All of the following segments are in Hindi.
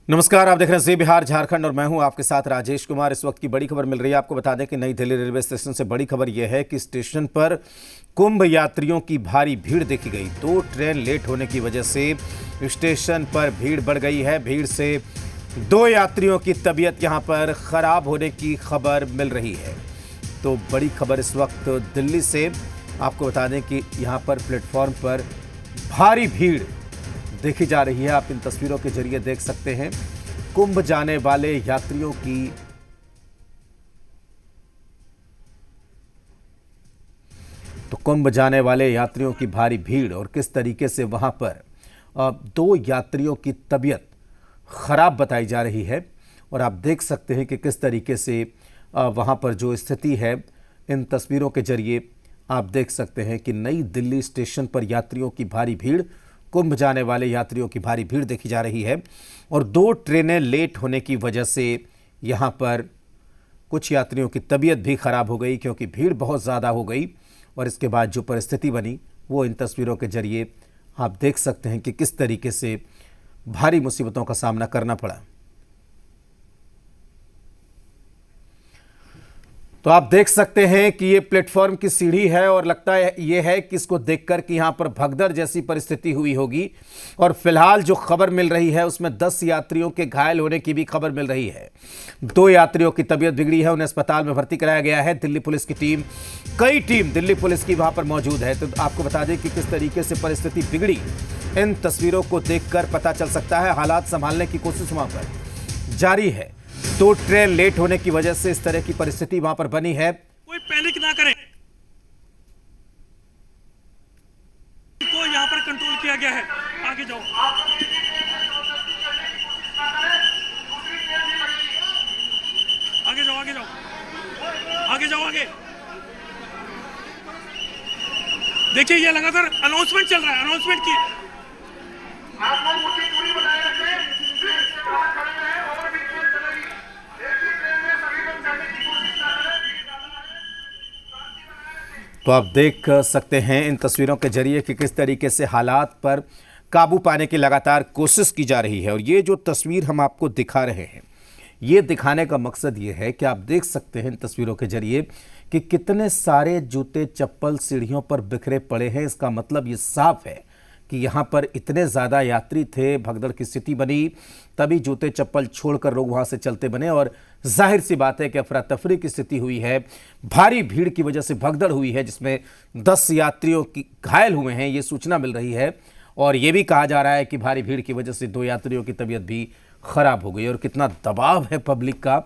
नमस्कार, आप देख रहे हैं जी बिहार झारखंड और मैं हूं आपके साथ राजेश कुमार। इस वक्त की बड़ी खबर मिल रही है। आपको बता दें कि नई दिल्ली रेलवे स्टेशन से बड़ी खबर यह है कि स्टेशन पर कुंभ यात्रियों की भारी भीड़ देखी गई। 2 ट्रेन लेट होने की वजह से स्टेशन पर भीड़ बढ़ गई है। भीड़ से 2 यात्रियों की तबीयत यहां पर खराब होने की खबर मिल रही है। तो बड़ी खबर इस वक्त दिल्ली से। आपको बता दें कि यहां पर प्लेटफॉर्म पर भारी भीड़ देखी जा रही है। आप इन तस्वीरों के जरिए देख सकते हैं कुंभ जाने वाले यात्रियों की कुंभ जाने वाले यात्रियों की भारी भीड़ और किस तरीके से वहां पर 2 यात्रियों की तबीयत खराब बताई जा रही है। और आप देख सकते हैं कि किस तरीके से वहां पर जो स्थिति है, इन तस्वीरों के जरिए आप देख सकते हैं कि नई दिल्ली स्टेशन पर यात्रियों की भारी भीड़, कुंभ जाने वाले यात्रियों की भारी भीड़ देखी जा रही है। और 2 ट्रेनें लेट होने की वजह से यहाँ पर कुछ यात्रियों की तबीयत भी खराब हो गई, क्योंकि भीड़ बहुत ज़्यादा हो गई। और इसके बाद जो परिस्थिति बनी वो इन तस्वीरों के जरिए आप देख सकते हैं कि किस तरीके से भारी मुसीबतों का सामना करना पड़ा। तो आप देख सकते हैं कि ये प्लेटफॉर्म की सीढ़ी है और लगता है ये है कि इसको देखकर कि यहाँ पर भगदड़ जैसी परिस्थिति हुई होगी। और फिलहाल जो खबर मिल रही है उसमें 10 यात्रियों के घायल होने की भी खबर मिल रही है। 2 यात्रियों की तबीयत बिगड़ी है, उन्हें अस्पताल में भर्ती कराया गया है। दिल्ली पुलिस की टीम, कई टीम दिल्ली पुलिस की वहां पर मौजूद है। तो आपको बता दें कि किस तरीके से परिस्थिति बिगड़ी, इन तस्वीरों को देखकर पता चल सकता है। हालात संभालने की कोशिश वहां पर जारी है। 2 ट्रेन लेट होने की वजह से इस तरह की परिस्थिति वहां पर बनी है। कोई पैनिक ना करें, को यहां पर कंट्रोल किया गया है। आगे जाओ, आगे जाओ, आगे जाओ, आगे जाओ, आगे देखिए, ये लगातार अनाउंसमेंट चल रहा है। अनाउंसमेंट की आप लोग ऊंची दूरी बनाए रखें, तो आप देख सकते हैं इन तस्वीरों के जरिए कि किस तरीके से हालात पर काबू पाने की लगातार कोशिश की जा रही है। और ये जो तस्वीर हम आपको दिखा रहे हैं, ये दिखाने का मकसद ये है कि आप देख सकते हैं इन तस्वीरों के जरिए कि कितने सारे जूते चप्पल सीढ़ियों पर बिखरे पड़े हैं। इसका मतलब ये साफ है कि यहाँ पर इतने ज़्यादा यात्री थे, भगदड़ की स्थिति बनी, तभी जूते चप्पल छोड़कर लोग वहाँ से चलते बने। और जाहिर सी बात है कि अफरा तफरी की स्थिति हुई है, भारी भीड़ की वजह से भगदड़ हुई है, जिसमें 10 यात्रियों की घायल हुए हैं, ये सूचना मिल रही है। और ये भी कहा जा रहा है कि भारी भीड़ की वजह से 2 यात्रियों की तबीयत भी खराब हो गई। और कितना दबाव है पब्लिक का,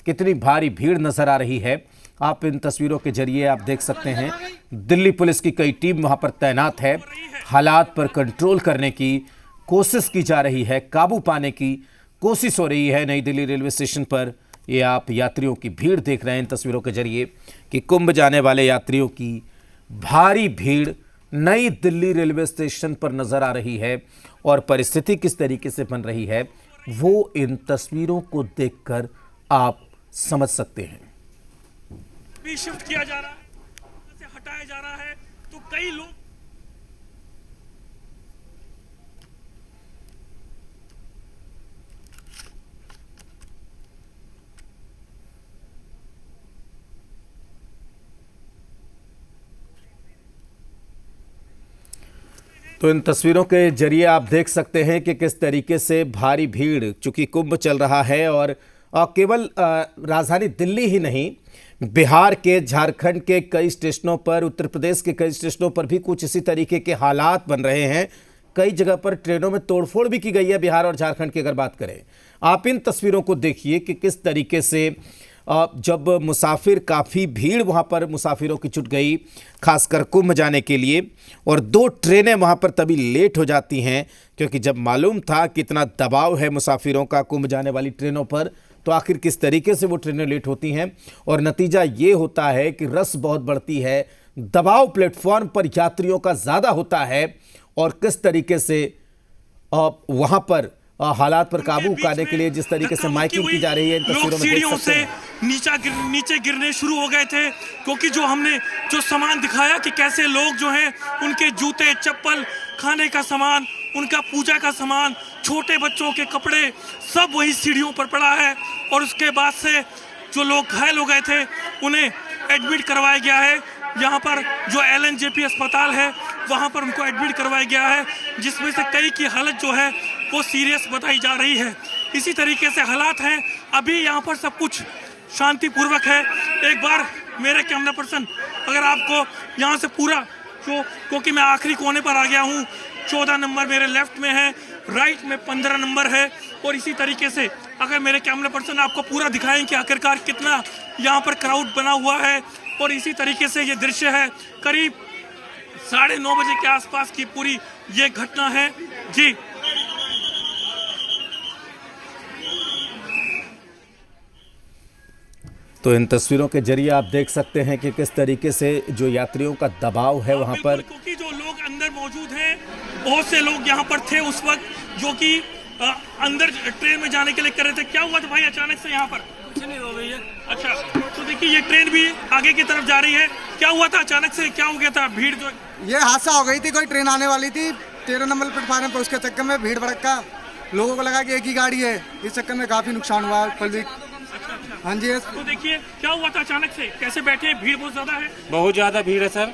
कितनी भारी भीड़ नजर आ रही है, आप इन तस्वीरों के जरिए आप देख सकते हैं। दिल्ली पुलिस की कई टीम वहां पर तैनात है। हालात पर कंट्रोल करने की कोशिश की जा रही है, काबू पाने की कोशिश हो रही है नई दिल्ली रेलवे स्टेशन पर। ये आप यात्रियों की भीड़ देख रहे हैं इन तस्वीरों के जरिए कि कुंभ जाने वाले यात्रियों की भारी भीड़ नई दिल्ली रेलवे स्टेशन पर नजर आ रही है। और परिस्थिति किस तरीके से बन रही है वो इन तस्वीरों को देखकर आप समझ सकते हैं। शिफ्ट किया जा रहा है, से हटाया जा रहा है, तो कई लोग तो इन तस्वीरों के जरिए आप देख सकते हैं कि किस तरीके से भारी भीड़, चूंकि कुंभ चल रहा है और केवल राजधानी दिल्ली ही नहीं, बिहार के, झारखंड के कई स्टेशनों पर, उत्तर प्रदेश के कई स्टेशनों पर भी कुछ इसी तरीके के हालात बन रहे हैं। कई जगह पर ट्रेनों में तोड़फोड़ भी की गई है बिहार और झारखंड की अगर बात करें। आप इन तस्वीरों को देखिए कि किस तरीके से जब मुसाफिर, काफ़ी भीड़ वहाँ पर मुसाफिरों की जुट गई, खासकर कुंभ जाने के लिए। और 2 ट्रेनें वहाँ पर तभी लेट हो जाती हैं, क्योंकि जब मालूम था कितना दबाव है मुसाफिरों का कुंभ जाने वाली ट्रेनों पर, तो आखिर किस तरीके से वो ट्रेनें लेट होती हैं। और नतीजा ये होता है कि रस बहुत बढ़ती है, दबाव प्लेटफॉर्म पर यात्रियों का ज़्यादा होता है। और किस तरीके से वहाँ पर हालात पर काबू पाने के लिए जिस तरीके से माइकिंग की जा रही है, इन तस्वीरों में देख सकते हैं। नीचे गिरने शुरू हो गए थे, क्योंकि जो हमने जो सामान दिखाया कि कैसे लोग जो हैं उनके जूते चप्पल खाने का सामान, उनका पूजा का सामान, छोटे बच्चों के कपड़े सब वही सीढ़ियों पर पड़ा है। और उसके बाद से जो लोग घायल हो गए थे उन्हें एडमिट करवाया गया है। यहाँ पर जो LNJP अस्पताल है वहाँ पर उनको एडमिट करवाया गया है, जिसमें से कई की हालत जो है वो सीरियस बताई जा रही है। इसी तरीके से हालात हैं, अभी यहाँ पर सब कुछ शांतिपूर्वक है। एक बार मेरे कैमरा पर्सन अगर आपको यहाँ से पूरा क्योंकि मैं आखिरी कोने पर आ गया हूँ, 14 नंबर मेरे लेफ्ट में है, राइट में 15 नंबर है। और इसी तरीके से अगर मेरे कैमरा पर्सन आपको पूरा दिखाएं कि आखिरकार कितना यहाँ पर क्राउड बना हुआ है। और इसी तरीके से ये दृश्य है, करीब 9:30 बजे के आसपास की पूरी ये घटना है जी। तो इन तस्वीरों के जरिए आप देख सकते हैं कि किस तरीके से जो यात्रियों का दबाव है वहां पर, क्योंकि जो लोग अंदर मौजूद हैं, बहुत से लोग यहाँ पर थे उस वक्त जो कि अंदर ट्रेन में जाने के लिए कर रहे थे। क्या हुआ था भाई अचानक से यहाँ पर? कुछ नहीं हो गई है। अच्छा, तो देखिए ये ट्रेन भी आगे की तरफ जा रही है। क्या हुआ था अचानक से, क्या हो गया था? भीड़ जो ये हादसा हो गई थी, कोई ट्रेन आने वाली थी 13 नंबर प्लेटफार्म पर, उसके चक्कर में भीड़ भड़का, लोगों को लगा कि एक ही गाड़ी है, इस चक्कर में काफी नुकसान हुआ पब्लिक। हाँ जी। तो देखिए क्या हुआ था अचानक से, कैसे बैठे? भीड़ बहुत ज्यादा है। बहुत ज़्यादा भीड़ है सर,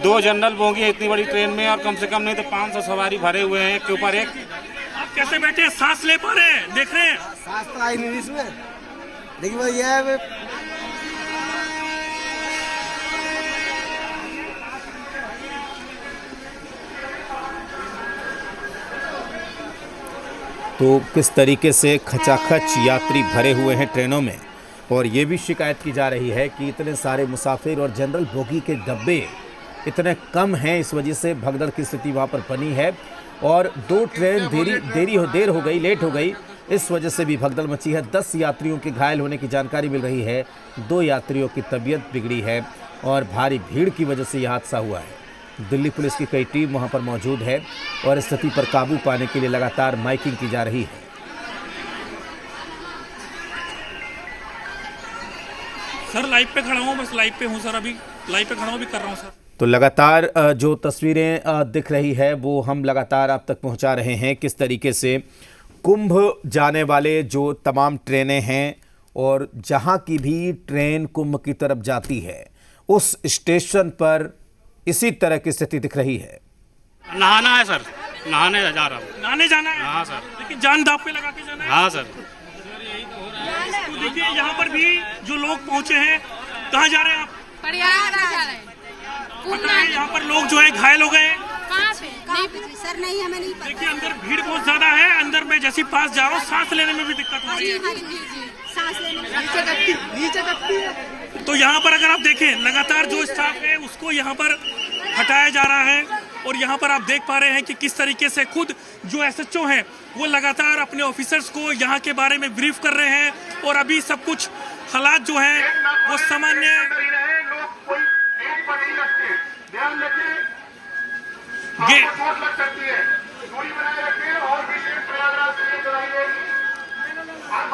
2 जनरल बोगी है इतनी बड़ी ट्रेन में, और कम से कम नहीं तो 500 सवारी भरे हुए हैं, एक के ऊपर एक। आप कैसे बैठे? सांस ले पा रहे हैं? देख रहे हैं सांस तो आई नहीं इसमें, लेकिन वो ये है तो किस तरीके से खचाखच यात्री भरे हुए हैं ट्रेनों में। और ये भी शिकायत की जा रही है कि इतने सारे मुसाफिर और जनरल बोगी के डब्बे इतने कम हैं, इस वजह से भगदड़ की स्थिति वहाँ पर बनी है। और 2 ट्रेन देर हो गई, लेट हो गई, इस वजह से भी भगदड़ मची है। 10 यात्रियों के घायल होने की जानकारी मिल रही है, 2 यात्रियों की तबीयत बिगड़ी है और भारी भीड़ की वजह से यह हादसा हुआ है। दिल्ली पुलिस की कई टीम वहां पर मौजूद है और स्थिति पर काबू पाने के लिए लगातार माइकिंग की जा रही है। सर लाइव पे खड़ा हूँ, बस लाइव पे हूँ सर, अभी लाइव पे खड़ा हूँ, अभी कर रहा हूँ सर। तो लगातार जो तस्वीरें दिख रही है वो हम लगातार आप तक पहुंचा रहे हैं, किस तरीके से कुंभ जाने वाले जो तमाम ट्रेनें हैं और जहां की भी ट्रेन कुंभ की तरफ जाती है उस स्टेशन पर इसी तरह की स्थिति दिख रही है। नहाना है सर, नहाने जा रहा हूँ। नहाने जाना है? हाँ सर। लेकिन जान दांव पे लगा के जाना है? हाँ सर। तो देखिए यहाँ पर भी जो लोग पहुँचे हैं, कहाँ जा रहे हैं आप? प्रयागराज जा रहे हैं। पता है यहाँ पर लोग जो है घायल हो गए हैं। कहाँ पे? सर नहीं, हमें नहीं पता। देखिए अंदर भीड़ बहुत ज्यादा है, अंदर में जैसे पास जा रहा हूँ सांस लेने में भी दिक्कत हो रही है। सांस लेने में नीचे तकती है। तो यहाँ पर अगर आप देखें लगातार जो स्टाफ है उसको यहाँ पर हटाया जा रहा है। और यहाँ पर आप देख पा रहे हैं कि किस तरीके से खुद जो SHO हैं वो लगातार अपने ऑफिसर्स को यहाँ के बारे में ब्रीफ कर रहे हैं। और अभी सब कुछ हालात जो है वो सामान्य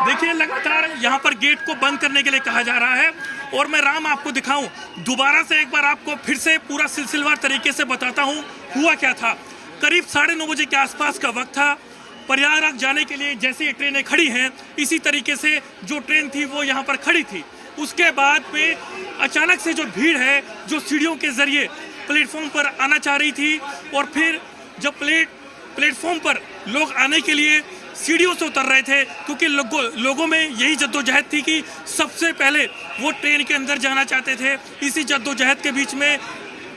देखिए लगातार यहाँ पर गेट को बंद करने के लिए कहा जा रहा है। और मैं राम आपको दिखाऊं दोबारा से, एक बार आपको फिर से पूरा सिलसिलेवार तरीके से बताता हूँ हुआ क्या था। करीब 9:30 बजे के आसपास का वक्त था। प्रयागराज जाने के लिए जैसे ये ट्रेनें खड़ी हैं इसी तरीके से जो ट्रेन थी वो यहाँ पर खड़ी थी। उसके बाद में अचानक से जो भीड़ है जो सीढ़ियों के जरिए प्लेटफॉर्म पर आना चाह रही थी, और फिर जब प्लेटफॉर्म पर लोग आने के लिए सीढ़ियों से उतर रहे थे, क्योंकि लोगों में यही जद्दोजहद थी कि सबसे पहले वो ट्रेन के अंदर जाना चाहते थे। इसी जद्दोजहद के बीच में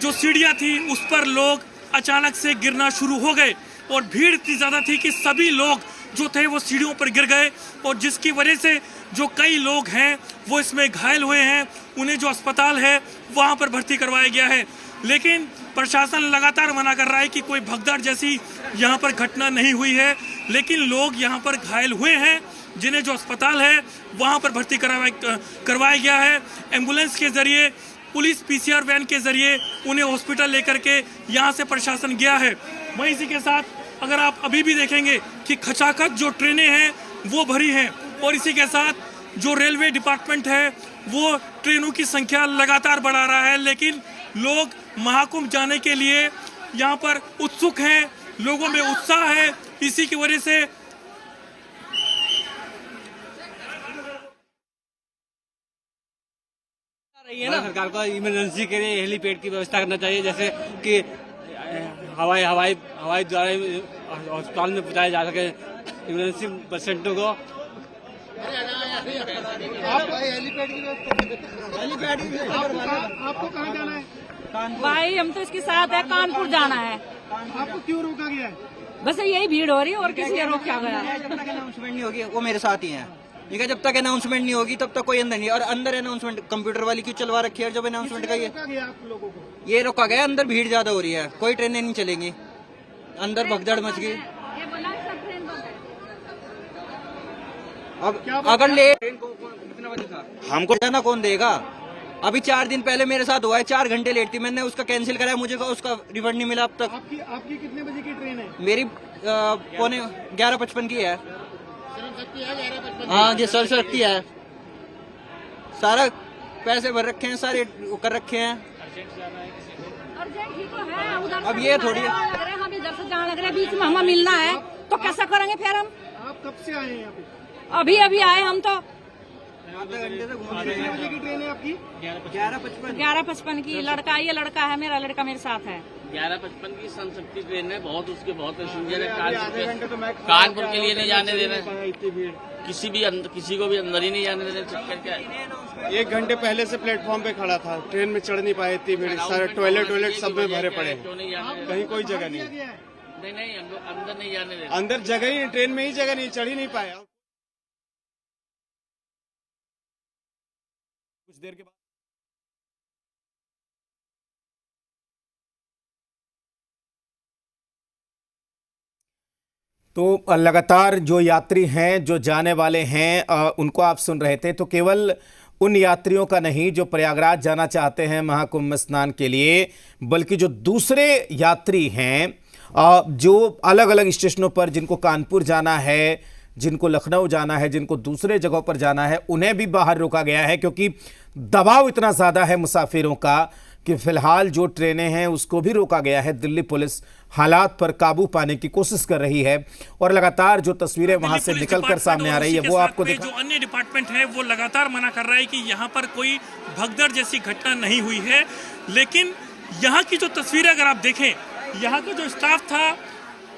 जो सीढ़ियाँ थी उस पर लोग अचानक से गिरना शुरू हो गए और भीड़ इतनी ज़्यादा थी कि सभी लोग जो थे वो सीढ़ियों पर गिर गए, और जिसकी वजह से जो कई लोग हैं वो इसमें घायल हुए हैं। उन्हें जो अस्पताल है वहाँ पर भर्ती करवाया गया है, लेकिन प्रशासन लगातार मना कर रहा है कि कोई भगदड़ जैसी यहाँ पर घटना नहीं हुई है। लेकिन लोग यहाँ पर घायल हुए हैं, जिन्हें जो अस्पताल है वहाँ पर भर्ती करवाया गया है। एम्बुलेंस के जरिए, पुलिस PCR वैन के जरिए उन्हें हॉस्पिटल लेकर के यहाँ से प्रशासन गया है। वहीं इसी के साथ अगर आप अभी भी देखेंगे कि खचाखच जो ट्रेनें हैं वो भरी हैं, और इसी के साथ जो रेलवे डिपार्टमेंट है वो ट्रेनों की संख्या लगातार बढ़ा रहा है। लेकिन लोग महाकुंभ जाने के लिए यहाँ पर उत्सुक हैं, लोगों में उत्साह है। इसी की वजह से रही है ना, सरकार को इमरजेंसी के लिए हेलीपैड की व्यवस्था करना चाहिए, जैसे कि हवाई द्वारा अस्पताल में पहुंचाया जा सके इमरजेंसी पेशेंटों को। आपको कहाँ जाना है? भाई हम तो इसके साथ है, कानपुर जाना है। आपको क्यों रोका गया है? बस यही भीड़ हो रही है और किसी ने रोका गया है। जब तक अनाउंसमेंट नहीं होगी वो मेरे साथ ही हैं, ठीक है। जब तक अनाउंसमेंट नहीं होगी तब तक कोई अंदर नहीं। और अंदर अनाउंसमेंट कंप्यूटर वाली क्यों चलवा रखी है? जब अनाउंसमेंट का ये रोका गया, अंदर भीड़ ज्यादा हो रही है, कोई ट्रेनें नहीं चलेंगी, अंदर भगदड़ मच गई। अब अगर लेट हमको जाना कौन देगा? अभी 4 दिन पहले मेरे साथ हुआ है, 4 घंटे लेट थी, मैंने उसका कैंसिल कराया, मुझे उसका रिफंड नहीं मिला अब तक। आपकी कितने बजे की ट्रेन है? मेरी पौने 11:55 की है। हाँ जी, सर सकती है, सारा पैसे भर रखे हैं, सारे कर रखे हैं। अब ये थोड़ी हम इधर से जाने लग रहे, बीच में हमें मिलना है तो कैसा करेंगे फिर हम? आप कब से आए हैं यहाँ पे? अभी आए हम तो। आधे घंटे से घूम रहे कितने बजे की ट्रेन है आपकी? 11:55। 11:55 की। लड़का, ये लड़का है, मेरा लड़का मेरे साथ है। 11:55 की संशक्ति ट्रेन है, बहुत उसके बहुत पैसेंजर है। कानपुर के लिए नहीं जाने दे रहे, किसी को भी अंदर ही नहीं जाने दे रहे। चक्कर क्या है? 1 घंटे पहले से प्लेटफॉर्म पे खड़ा था, ट्रेन में चढ़ नहीं पाए, इतनी भीड़, सारे टॉयलेट सब में भरे पड़े, कहीं कोई जगह नहीं। नहीं हम लोग अंदर नहीं जाने दे रहे। अंदर जगह ही, ट्रेन में ही जगह नहीं, चढ़ ही नहीं पाए। कुछ देर के बाद तो लगातार जो यात्री हैं, जो जाने वाले हैं, उनको आप सुन रहे थे। तो केवल उन यात्रियों का नहीं जो प्रयागराज जाना चाहते हैं महाकुंभ स्नान के लिए, बल्कि जो दूसरे यात्री हैं, जो अलग अलग स्टेशनों पर, जिनको कानपुर जाना है, जिनको लखनऊ जाना है, जिनको दूसरे जगहों पर जाना है, उन्हें भी बाहर रोका गया है, क्योंकि दबाव इतना ज़्यादा है मुसाफिरों का कि फिलहाल जो ट्रेनें हैं उसको भी रोका गया है। दिल्ली पुलिस हालात पर काबू पाने की कोशिश कर रही है और लगातार जो तस्वीरें वहां से निकलकर सामने आ रही है वो आपको जो अन्य डिपार्टमेंट है वो लगातार मना कर रहा है कि यहाँ पर कोई भगदड़ जैसी घटना नहीं हुई है। लेकिन यहाँ की जो तस्वीरें अगर आप देखें, यहाँ का जो स्टाफ था,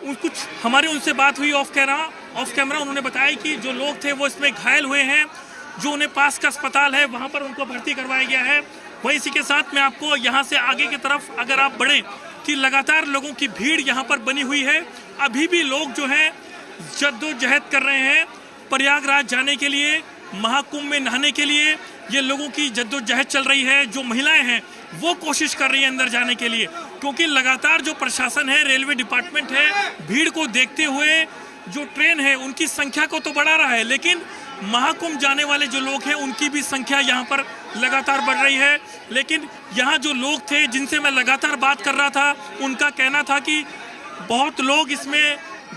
कुछ हमारे उनसे बात हुई ऑफ कैमरा, उन्होंने बताया कि जो लोग थे वो इसमें घायल हुए हैं, जो उन्हें पास का अस्पताल है वहाँ पर उनको भर्ती करवाया गया है। वही इसी के साथ में आपको यहाँ से आगे की तरफ अगर आप बढ़ें कि लगातार लोगों की भीड़ यहाँ पर बनी हुई है। अभी भी लोग जो हैं जद्दोजहद कर रहे हैं प्रयागराज जाने के लिए, महाकुंभ में नहाने के लिए। ये लोगों की जद्दोजहद चल रही है। जो महिलाएं हैं वो कोशिश कर रही है अंदर जाने के लिए, क्योंकि लगातार जो प्रशासन है, रेलवे डिपार्टमेंट है, भीड़ को देखते हुए जो ट्रेन है उनकी संख्या को तो बढ़ा रहा है, लेकिन महाकुंभ जाने वाले जो लोग हैं उनकी भी संख्या यहाँ पर लगातार बढ़ रही है। लेकिन यहाँ जो लोग थे जिनसे मैं लगातार बात कर रहा था, उनका कहना था कि बहुत लोग इसमें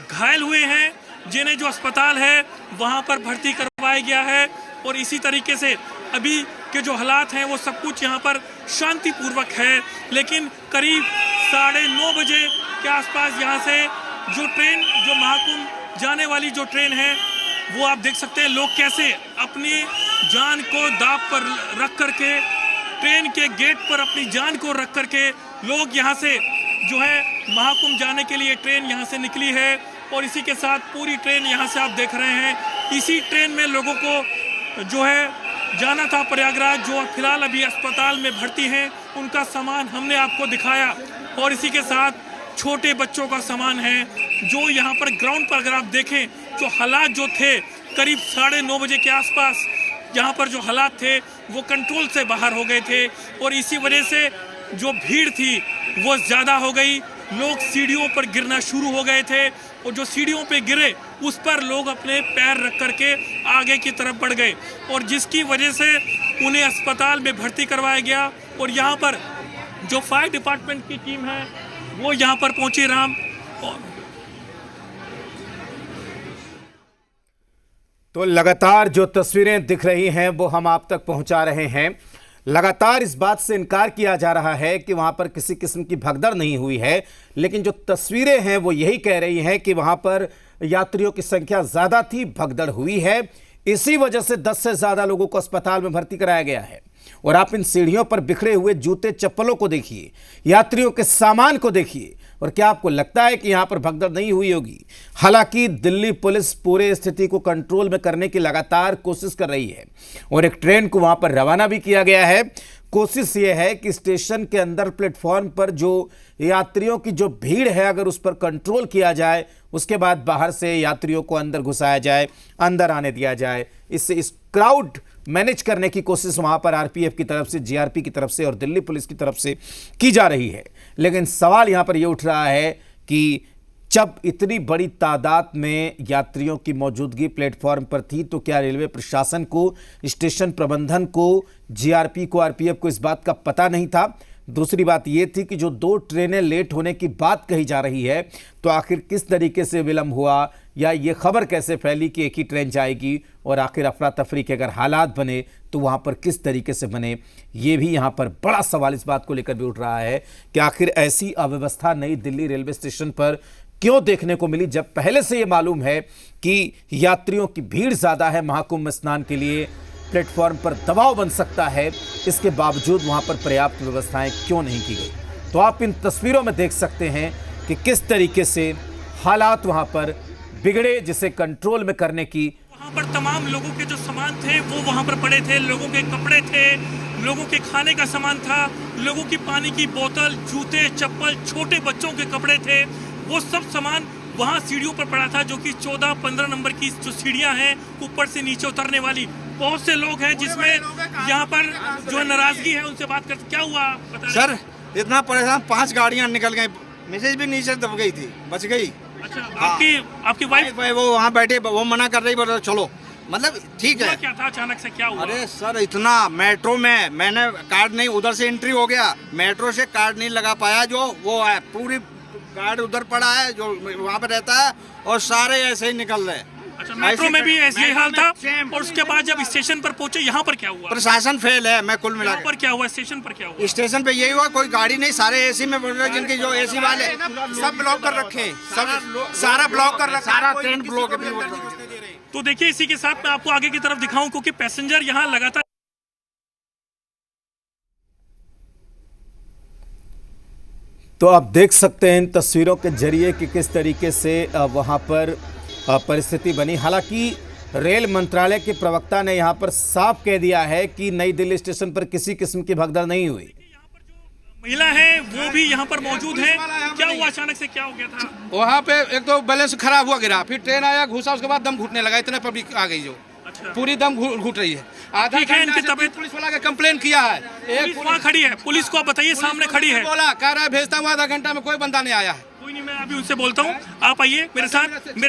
घायल हुए हैं, जिन्हें जो अस्पताल है वहाँ पर भर्ती करवाया गया है। और इसी तरीके से अभी के जो हालात हैं वो सब कुछ यहाँ पर शांतिपूर्वक है। लेकिन करीब 9:30 बजे के आसपास यहाँ से जो ट्रेन, जो महाकुंभ जाने वाली जो ट्रेन है, वो आप देख सकते हैं लोग कैसे अपनी जान को दांव पर रख करके, ट्रेन के गेट पर अपनी जान को रख करके लोग यहाँ से जो है महाकुंभ जाने के लिए ट्रेन यहाँ से निकली है। और इसी के साथ पूरी ट्रेन यहाँ से आप देख रहे हैं, इसी ट्रेन में लोगों को जो है जाना था प्रयागराज, जो फिलहाल अभी अस्पताल में भर्ती हैं, उनका सामान हमने आपको दिखाया। और इसी के साथ छोटे बच्चों का सामान है, जो यहाँ पर ग्राउंड पर अगर आप देखें जो हालात जो थे करीब 9:30 बजे के आसपास, यहाँ पर जो हालात थे वो कंट्रोल से बाहर हो गए थे। और इसी वजह से जो भीड़ थी वो ज़्यादा हो गई, लोग सीढ़ियों पर गिरना शुरू हो गए थे, और जो सीढ़ियों पे गिरे उस पर लोग अपने पैर रख करके आगे की तरफ बढ़ गए, और जिसकी वजह से उन्हें अस्पताल में भर्ती करवाया गया। और यहाँ पर जो फायर डिपार्टमेंट की टीम है वो यहाँ पर पहुंची। राम, तो लगातार जो तस्वीरें दिख रही हैं वो हम आप तक पहुंचा रहे हैं। लगातार इस बात से इनकार किया जा रहा है कि वहां पर किसी किस्म की भगदड़ नहीं हुई है, लेकिन जो तस्वीरें हैं वो यही कह रही हैं कि वहां पर यात्रियों की संख्या ज्यादा थी, भगदड़ हुई है। इसी वजह से 10 से ज्यादा लोगों को अस्पताल में भर्ती कराया गया है। और आप इन सीढ़ियों पर बिखरे हुए जूते चप्पलों को देखिए, यात्रियों के सामान को देखिए, और क्या आपको लगता है कि यहां पर भगदड़ नहीं हुई होगी? हालांकि दिल्ली पुलिस पूरे स्थिति को कंट्रोल में करने की लगातार कोशिश कर रही है और एक ट्रेन को वहां पर रवाना भी किया गया है। कोशिश यह है कि स्टेशन के अंदर प्लेटफॉर्म पर जो यात्रियों की जो भीड़ है, अगर उस पर कंट्रोल किया जाए, उसके बाद बाहर से यात्रियों को अंदर घुसाया जाए, अंदर आने दिया जाए। इससे इस क्राउड मैनेज करने की कोशिश वहां पर आरपीएफ की तरफ से, जीआरपी की तरफ से और दिल्ली पुलिस की तरफ से की जा रही है। लेकिन सवाल यहां पर यह उठ रहा है कि जब इतनी बड़ी तादाद में यात्रियों की मौजूदगी प्लेटफॉर्म पर थी, तो क्या रेलवे प्रशासन को, स्टेशन प्रबंधन को, जीआरपी को, आरपीएफ को इस बात का पता नहीं था? दूसरी बात यह थी कि जो 2 ट्रेनें लेट होने की बात कही जा रही है, तो आखिर किस तरीके से विलंब हुआ, या ये खबर कैसे फैली कि एक ही ट्रेन जाएगी, और आखिर अफरा तफरी के अगर हालात बने तो वहाँ पर किस तरीके से बने? ये भी यहाँ पर बड़ा सवाल इस बात को लेकर भी उठ रहा है कि आखिर ऐसी अव्यवस्था नई दिल्ली रेलवे स्टेशन पर क्यों देखने को मिली, जब पहले से ये मालूम है कि यात्रियों की भीड़ ज़्यादा है, महाकुंभ स्नान के लिए प्लेटफॉर्म पर दबाव बन सकता है, इसके बावजूद वहाँ पर पर्याप्त व्यवस्थाएं क्यों नहीं की गई? तो आप इन तस्वीरों में देख सकते हैं कि किस तरीके से हालात वहाँ पर बिगड़े, जिसे कंट्रोल में करने की। वहाँ पर तमाम लोगों के जो सामान थे वो वहाँ पर पड़े थे, लोगों के कपड़े थे, लोगों के खाने का सामान था, लोगों की पानी की बोतल, जूते, चप्पल, छोटे बच्चों के कपड़े थे, वो सब सामान वहाँ सीढ़ियों पर पड़ा था, जो कि 14-15 नंबर की जो सीढ़ियाँ हैं ऊपर से नीचे उतरने वाली। बहुत से लोग हैं जिसमें यहाँ पर जो नाराजगी है, उनसे बात करते। क्या हुआ सर? इतना परेशान, 5 गाड़ियाँ निकल गई, मैसेज भी नीचे दब गई थी, बच गई। अच्छा, आपकी वाइफ वो वहाँ बैठे, वो मना कर रही, बोल चलो, मतलब ठीक है। क्या था, अचानक से क्या हुआ? अरे सर, इतना मेट्रो में मैंने कार्ड नहीं, उधर से एंट्री हो गया, मेट्रो से कार्ड नहीं लगा पाया, जो वो है पूरी कार्ड उधर पड़ा है जो वहाँ पे रहता है, और सारे ऐसे ही निकल रहे। अच्छा, मेट्रो में भी ऐसे ही हाल था। और उसके बाद जब स्टेशन पर पहुंचे, यहाँ पर क्या हुआ? प्रशासन फेल है। मैं कुल मिला यहाँ पर क्या हुआ, स्टेशन पर क्या हुआ? स्टेशन पे यही हुआ, कोई गाड़ी नहीं, सारे एसी में बोल रहे, जिनके जो एसी वाले सब ब्लॉक कर रखे, सब सारा ब्लॉक कर रखा, सारा ट्रेन ब्लॉक है। तो देखिए, इसी के साथ मैं आपको आगे की तरफ दिखाऊं, क्योंकि पैसेंजर यहाँ लगातार। तो आप देख सकते हैं इन तस्वीरों के जरिए कि किस तरीके से वहां पर परिस्थिति बनी। हालांकि रेल मंत्रालय के प्रवक्ता ने यहां पर साफ कह दिया है कि नई दिल्ली स्टेशन पर किसी किस्म की भगदड़ नहीं हुई। महिला है वो भी यहाँ पर मौजूद है। क्या हुआ, अचानक से क्या हो गया था? वहाँ पे एक तो बैलेंस खराब हुआ, गिरा, फिर ट्रेन आया, घुसा, उसके बाद दम घुटने लगा, इतने पब्लिक आ गई जो पूरी दम घुट रही है। आधा घंटे से पुलिस वाला के कंप्लेन किया है, एक वहाँ खड़ी है, पुलिस को आप बताइए, सामने खड़ी है, बोला कह रहा है भेजता हूँ, आधा घंटा में कोई बंदा नहीं आया है। कोई नहीं, मैं अभी उनसे बोलता हूँ। आप आइए मेरे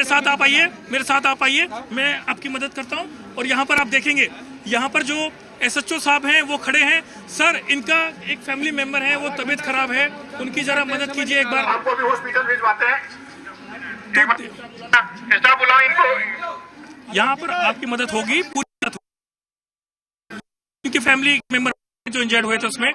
साथ आप आइए, मेरे साथ आप आइए, मैं आपकी मदद करता हूँ। और यहाँ पर आप देखेंगे, यहाँ पर जो एसएचओ साहब हैं वो खड़े हैं। सर, इनका एक फैमिली मेंबर है, वो तबीयत खराब है, उनकी जरा मदद कीजिए एक बार। आपको भी हॉस्पिटल भिजवाते हैं, यहाँ पर आपकी मदद होगी, पूरी मदद होगी। उनकी फैमिली मेंबर जो इंजर्ड हुए थे उसमें।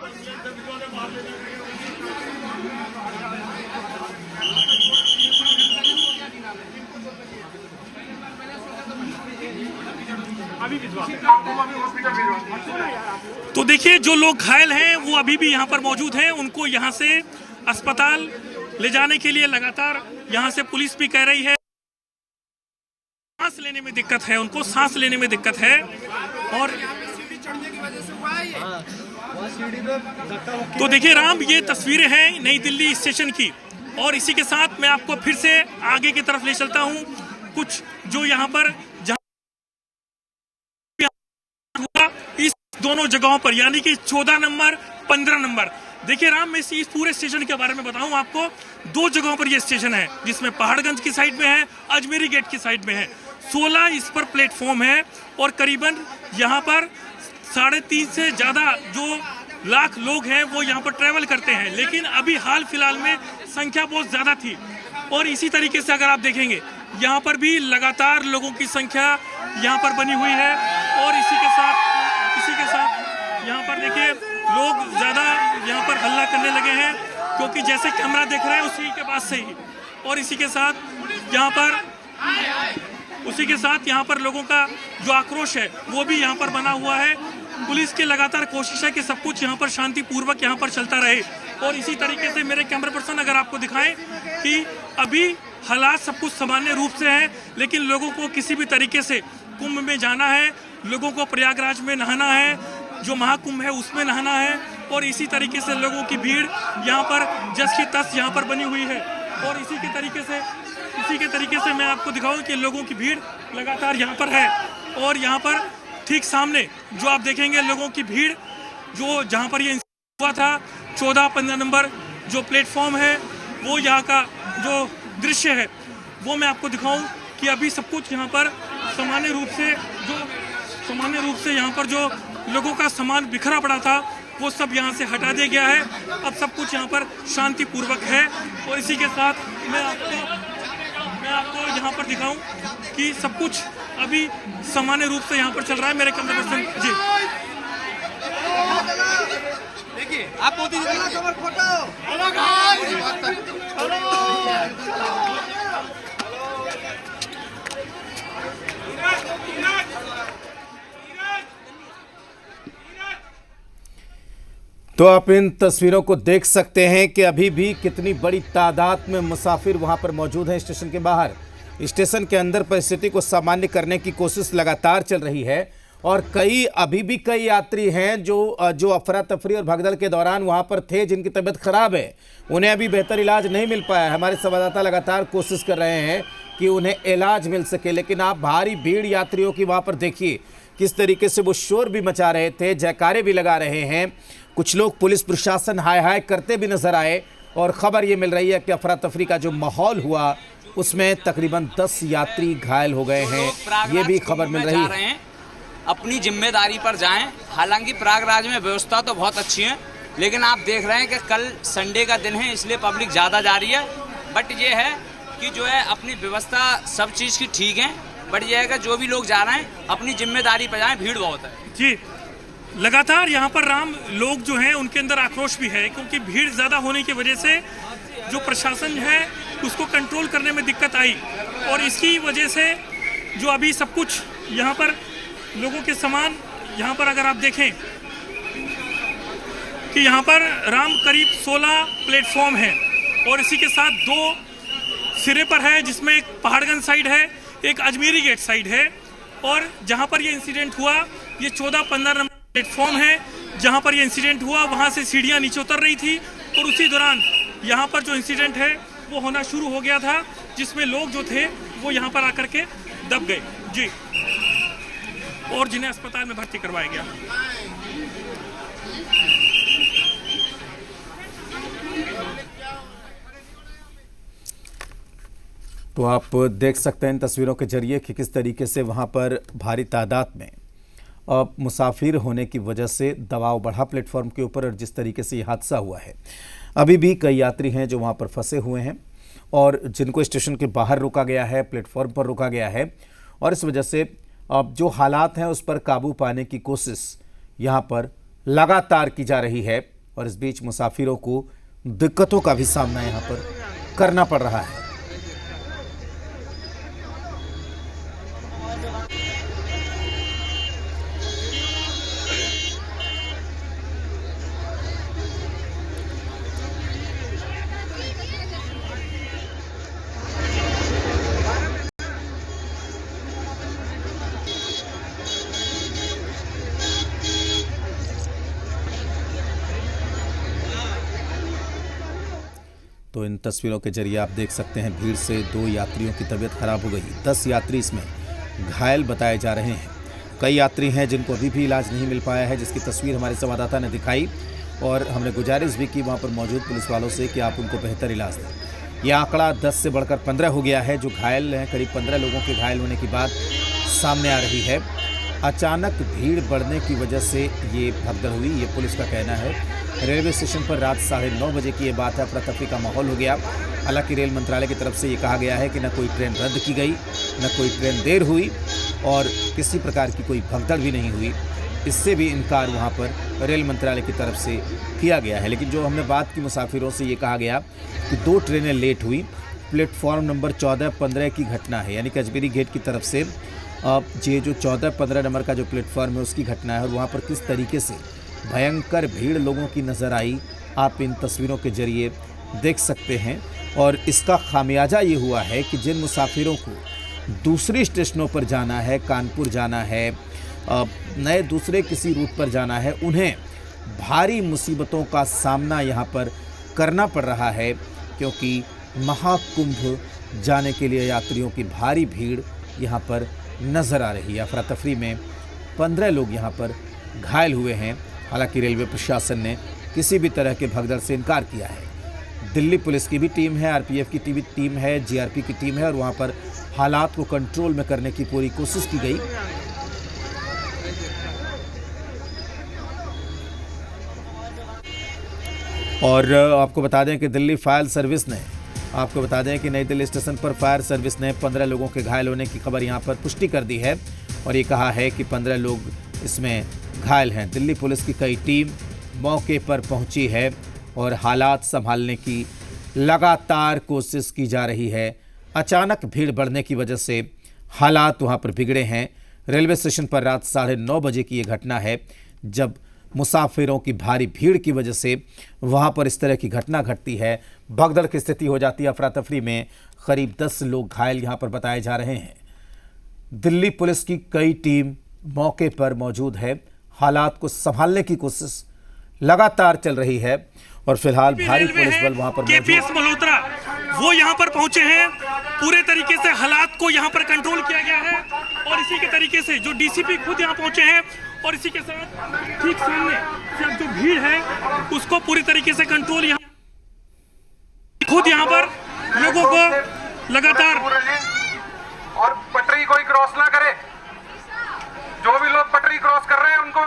तो देखिए, जो लोग घायल हैं वो अभी भी यहाँ पर मौजूद हैं, उनको यहाँ से अस्पताल ले जाने के लिए लगातार यहाँ से पुलिस भी कह रही है। सांस लेने में दिक्कत है, उनको सांस लेने में दिक्कत है। और तो देखिए राम, ये तस्वीरें हैं नई दिल्ली स्टेशन की, और इसी के साथ मैं आपको फिर से आगे की तरफ ले चलता हूँ। कुछ जो यहाँ पर इस दोनों जगहों पर, यानी कि 14 नंबर 15 नंबर। देखिए राम, मैं इस पूरे स्टेशन के बारे में बताऊं आपको। 2 जगहों पर ये स्टेशन है, जिसमें पहाड़गंज की साइड में है, अजमेरी गेट की साइड में है। 16 इस पर प्लेटफॉर्म है, और करीबन यहाँ पर 3.5 से ज़्यादा जो लाख लोग हैं वो यहाँ पर ट्रैवल करते हैं। लेकिन अभी हाल फिलहाल में संख्या बहुत ज़्यादा थी, और इसी तरीके से अगर आप देखेंगे, यहाँ पर भी लगातार लोगों की संख्या यहाँ पर बनी हुई है। और इसी के साथ यहाँ पर देखिए लोग ज़्यादा यहाँ पर हल्ला करने लगे हैं, क्योंकि जैसे कैमरा देख रहे हैं उसी के पास से ही, और इसी के साथ यहाँ पर लोगों का जो आक्रोश है वो भी यहाँ पर बना हुआ है। पुलिस की लगातार कोशिश है कि सब कुछ यहाँ पर शांतिपूर्वक यहाँ पर चलता रहे, और इसी तरीके से मेरे कैमरा पर्सन अगर आपको दिखाएं कि अभी हालात सब कुछ सामान्य रूप से हैं, लेकिन लोगों को किसी भी तरीके से कुंभ में जाना है, लोगों को प्रयागराज में नहाना है, जो महाकुंभ है उसमें नहाना है, और इसी तरीके से लोगों की भीड़ यहाँ पर जस की तस यहाँ पर बनी हुई है। और इसी के तरीके से मैं आपको दिखाऊं कि लोगों की भीड़ लगातार यहाँ पर है, और यहाँ पर ठीक सामने जो आप देखेंगे लोगों की भीड़, जो जहाँ पर ये हुआ था 14-15 नंबर जो प्लेटफॉर्म है, वो यहाँ का जो दृश्य है वो मैं आपको दिखाऊं कि अभी सब कुछ यहाँ पर सामान्य रूप से यहाँ पर जो लोगों का सामान बिखरा पड़ा था वो सब यहाँ से हटा दिया गया है। अब सब कुछ यहाँ पर शांतिपूर्वक है, और इसी के साथ मैं आपको यहाँ पर दिखाऊं कि सब कुछ अभी सामान्य रूप से यहाँ पर चल रहा है। मेरे कैमरा पर्सन जी देखिए आप मोदी जी तो आप इन तस्वीरों को देख सकते हैं कि अभी भी कितनी बड़ी तादाद में मुसाफिर वहां पर मौजूद हैं स्टेशन के बाहर। स्टेशन के अंदर परिस्थिति को सामान्य करने की कोशिश लगातार चल रही है, और अभी भी कई यात्री हैं जो अफरा तफरी और भगदड़ के दौरान वहां पर थे, जिनकी तबीयत खराब है, उन्हें अभी बेहतर इलाज नहीं मिल पाया है। हमारे संवाददाता लगातार कोशिश कर रहे हैं कि उन्हें इलाज मिल सके, लेकिन आप भारी भीड़ यात्रियों की वहां पर देखिए किस तरीके से वो शोर भी मचा रहे थे, जयकारे भी लगा रहे हैं। कुछ लोग पुलिस प्रशासन हाय हाय करते भी नजर आए, और खबर ये मिल रही है कि अफरा तफरी का जो माहौल हुआ उसमें तकरीबन 10 यात्री घायल हो गए हैं, ये भी खबर मिल रही है। अपनी जिम्मेदारी पर जाएं। हालांकि प्रयागराज में व्यवस्था तो बहुत अच्छी है, लेकिन आप देख रहे हैं कि कल संडे का दिन है, इसलिए पब्लिक ज़्यादा जा रही है। बट ये है कि जो है अपनी व्यवस्था सब चीज़ की ठीक है, बट ये है कि जो भी लोग जा रहे हैं अपनी जिम्मेदारी पर जाएं, भीड़ बहुत है जी। लगातार यहाँ पर लोग जो हैं उनके अंदर आक्रोश भी है, क्योंकि भीड़ ज़्यादा होने की वजह से जो प्रशासन है उसको कंट्रोल करने में दिक्कत आई, और इसकी वजह से जो अभी सब कुछ यहाँ पर लोगों के सामान यहाँ पर अगर आप देखें कि यहाँ पर करीब 16 प्लेटफॉर्म है, और इसी के साथ 2 सिरे पर है, जिसमें एक पहाड़गंज साइड है, एक अजमेरी गेट साइड है। और जहाँ पर ये इंसिडेंट हुआ ये 14-15 नंबर प्लेटफॉर्म है, जहाँ पर ये इंसिडेंट हुआ वहाँ से सीढ़ियाँ नीचे उतर रही थी, और उसी दौरान यहाँ पर जो इंसिडेंट है वो होना शुरू हो गया था, जिसमें लोग जो थे वो यहाँ पर आकर के दब गए जी, और जिन्हें अस्पताल में भर्ती करवाया गया। तो आप देख सकते हैं इन तस्वीरों के जरिए कि किस तरीके से वहां पर भारी तादाद में मुसाफिर होने की वजह से दबाव बढ़ा प्लेटफॉर्म के ऊपर, और जिस तरीके से ये हादसा हुआ है। अभी भी कई यात्री हैं जो वहां पर फंसे हुए हैं, और जिनको स्टेशन के बाहर रोका गया है, प्लेटफॉर्म पर रोका गया है, और इस वजह से अब जो हालात हैं उस पर काबू पाने की कोशिश यहाँ पर लगातार की जा रही है, और इस बीच मुसाफिरों को दिक्कतों का भी सामना यहाँ पर करना पड़ रहा है। तो इन तस्वीरों के जरिए आप देख सकते हैं भीड़ से 2 यात्रियों की तबीयत खराब हो गई, 10 यात्री इसमें घायल बताए जा रहे हैं। कई यात्री हैं जिनको अभी भी इलाज नहीं मिल पाया है, जिसकी तस्वीर हमारे संवाददाता ने दिखाई, और हमने गुजारिश भी की वहाँ पर मौजूद पुलिस वालों से कि आप उनको बेहतर इलाज दें। यह आंकड़ा 10 से बढ़कर 15 हो गया है जो घायल हैं। करीब 15 लोगों के घायल होने की बात सामने आ रही है। अचानक भीड़ बढ़ने की वजह से ये भगदड़ हुई, ये पुलिस का कहना है। रेलवे स्टेशन पर रात 9:30 बजे की ये बात है, अफरा तफरी का माहौल हो गया। हालांकि रेल मंत्रालय की तरफ से ये कहा गया है कि न कोई ट्रेन रद्द की गई, न कोई ट्रेन देर हुई, और किसी प्रकार की कोई भगदड़ भी नहीं हुई। इससे भी इनकार वहाँ पर रेल मंत्रालय की तरफ से किया गया है। लेकिन जो हमने बात की मुसाफिरों से, ये कहा गया कि 2 ट्रेनें लेट हुई। प्लेटफॉर्म नंबर 14-15 की घटना है, यानी कि अजमेरी गेट की तरफ से ये जो 14-15 नंबर का जो प्लेटफॉर्म है उसकी घटना है। और वहाँ पर किस तरीके से भयंकर भीड़ लोगों की नज़र आई, आप इन तस्वीरों के जरिए देख सकते हैं। और इसका खामियाजा ये हुआ है कि जिन मुसाफिरों को दूसरे स्टेशनों पर जाना है, कानपुर जाना है, नए दूसरे किसी रूट पर जाना है, उन्हें भारी मुसीबतों का सामना यहाँ पर करना पड़ रहा है, क्योंकि महाकुंभ जाने के लिए यात्रियों की भारी भीड़ यहाँ पर नज़र आ रही है। अफरा तफरी में 15 लोग यहाँ पर घायल हुए हैं। हालांकि रेलवे प्रशासन ने किसी भी तरह के भगदड़ से इनकार किया है। दिल्ली पुलिस की भी टीम है, आरपीएफ की भी टीम है, जीआरपी की टीम है, और वहाँ पर हालात को कंट्रोल में करने की पूरी कोशिश की गई। और आपको बता दें कि दिल्ली फायर सर्विस ने नई दिल्ली स्टेशन पर फायर सर्विस ने 15 लोगों के घायल होने की खबर यहाँ पर पुष्टि कर दी है और ये कहा है कि 15 लोग इसमें घायल हैं। दिल्ली पुलिस की कई टीम मौके पर पहुंची है और हालात संभालने की लगातार कोशिश की जा रही है। अचानक भीड़ बढ़ने की वजह से हालात वहां पर बिगड़े हैं। रेलवे स्टेशन पर रात 9:30 बजे की ये घटना है, जब मुसाफिरों की भारी भीड़ की वजह से वहां पर इस तरह की घटना घटती है। भगदड़ की स्थिति हो जाती है। अफरा तफरी में करीब 10 लोग घायल यहां पर बताए जा रहे हैं। दिल्ली पुलिस की कई टीम मौके पर मौजूद है। हालात को संभालने की कोशिश लगातार चल रही है और फिलहाल भारी पुलिस बल वहां पर केपीएस मल्होत्रा वो यहां पर पहुंचे हैं। पूरे तरीके से हालात को यहां पर कंट्रोल किया गया है और इसी के तरीके से जो डीसीपी खुद यहां पहुंचे हैं और इसी के साथ ठीक सामने से जो भीड़ है उसको पूरी तरीके से कंट्रोल खुद यहां पर लोगों को लगातार और पटरी कोई क्रॉस ना करे। जो भी लोग पटरी क्रॉस कर रहे हैं उनको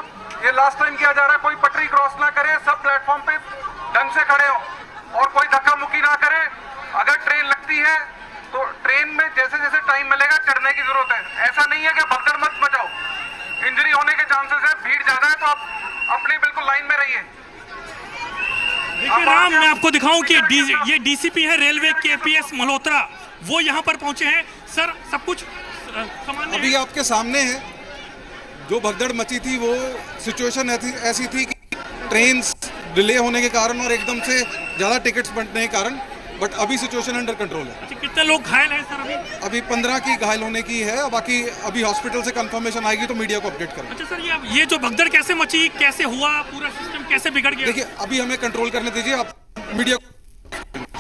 ये लास्ट टाइम किया जा रहा है, कोई पटरी क्रॉस ना करे, सब प्लेटफॉर्म पे ढंग से खड़े हो और कोई धक्का मुक्की ना करे। अगर ट्रेन लगती है तो ट्रेन में जैसे जैसे टाइम मिलेगा चढ़ने की जरूरत है। ऐसा नहीं है कि भगदड़ मत मचाओ, इंजरी होने के चांसेस है। भीड़ ज्यादा है तो आप अपनी बिल्कुल लाइन में रहिए। देखिए राम, मैं आपको दिखाऊं कि ये डीसीपी है रेलवे केपीएस मल्होत्रा, वो यहाँ पर पहुंचे हैं। सर, सब कुछ सामान्य अभी आपके सामने है। जो भगदड़ मची थी वो सिचुएशन ऐसी थी कि ट्रेन डिले होने के कारण और एकदम से ज़्यादा टिकट्स बंटने के कारण, बट अभी सिचुएशन अंडर कंट्रोल है। अच्छा, कितने लोग घायल हैं सर? अभी 15 की घायल होने की है। बाकी अभी हॉस्पिटल से कंफर्मेशन आएगी तो मीडिया को अपडेट करेंगे। अच्छा सर, ये जो भगदड़ कैसे मची, कैसे हुआ, पूरा सिस्टम कैसे बिगड़ गया? देखिए, अभी हमें कंट्रोल करने दीजिए, आप मीडिया।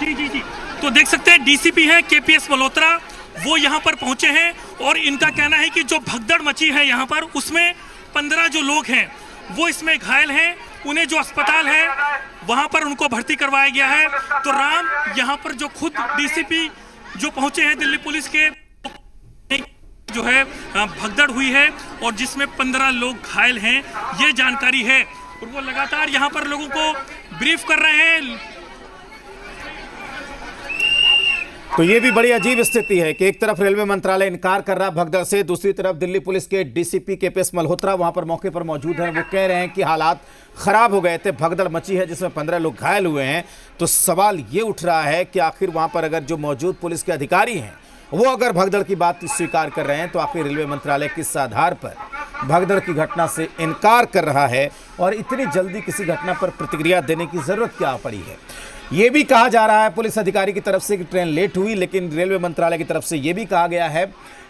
जी। तो देख सकते हैं डीसीपी है केपीएस मल्होत्रा, वो यहाँ पर पहुंचे हैं और इनका कहना है कि जो भगदड़ मची है यहाँ पर उसमें 15 जो लोग हैं वो इसमें घायल हैं। उन्हें जो अस्पताल है वहां पर उनको भर्ती करवाया गया है। तो राम, यहाँ पर जो खुद डीसीपी जो पहुंचे हैं दिल्ली पुलिस के, जो है भगदड़ हुई है और जिसमें 15 लोग घायल हैं, ये जानकारी है और वो लगातार यहाँ पर लोगों को ब्रीफ कर रहे हैं। तो ये भी बड़ी अजीब स्थिति है कि एक तरफ रेलवे मंत्रालय इनकार कर रहा है भगदड़ से, दूसरी तरफ दिल्ली पुलिस के डीसीपी केपीएस मल्होत्रा वहां पर मौके पर मौजूद हैं। वो कह रहे हैं कि हालात खराब हो गए थे, भगदड़ मची है जिसमें 15 लोग घायल हुए हैं। तो सवाल ये उठ रहा है कि आखिर वहां पर अगर जो मौजूद पुलिस के अधिकारी हैं वो अगर भगदड़ की बात स्वीकार कर रहे हैं तो आखिर रेलवे मंत्रालय किस आधार पर भगदड़ की घटना से इनकार कर रहा है और इतनी जल्दी किसी घटना पर प्रतिक्रिया देने की जरूरत क्या पड़ी है। ये भी कहा जा रहा है पुलिस अधिकारी की तरफ से कि ट्रेन लेट हुई, लेकिन रेलवे मंत्रालय की तरफ से ये भी कहा गया है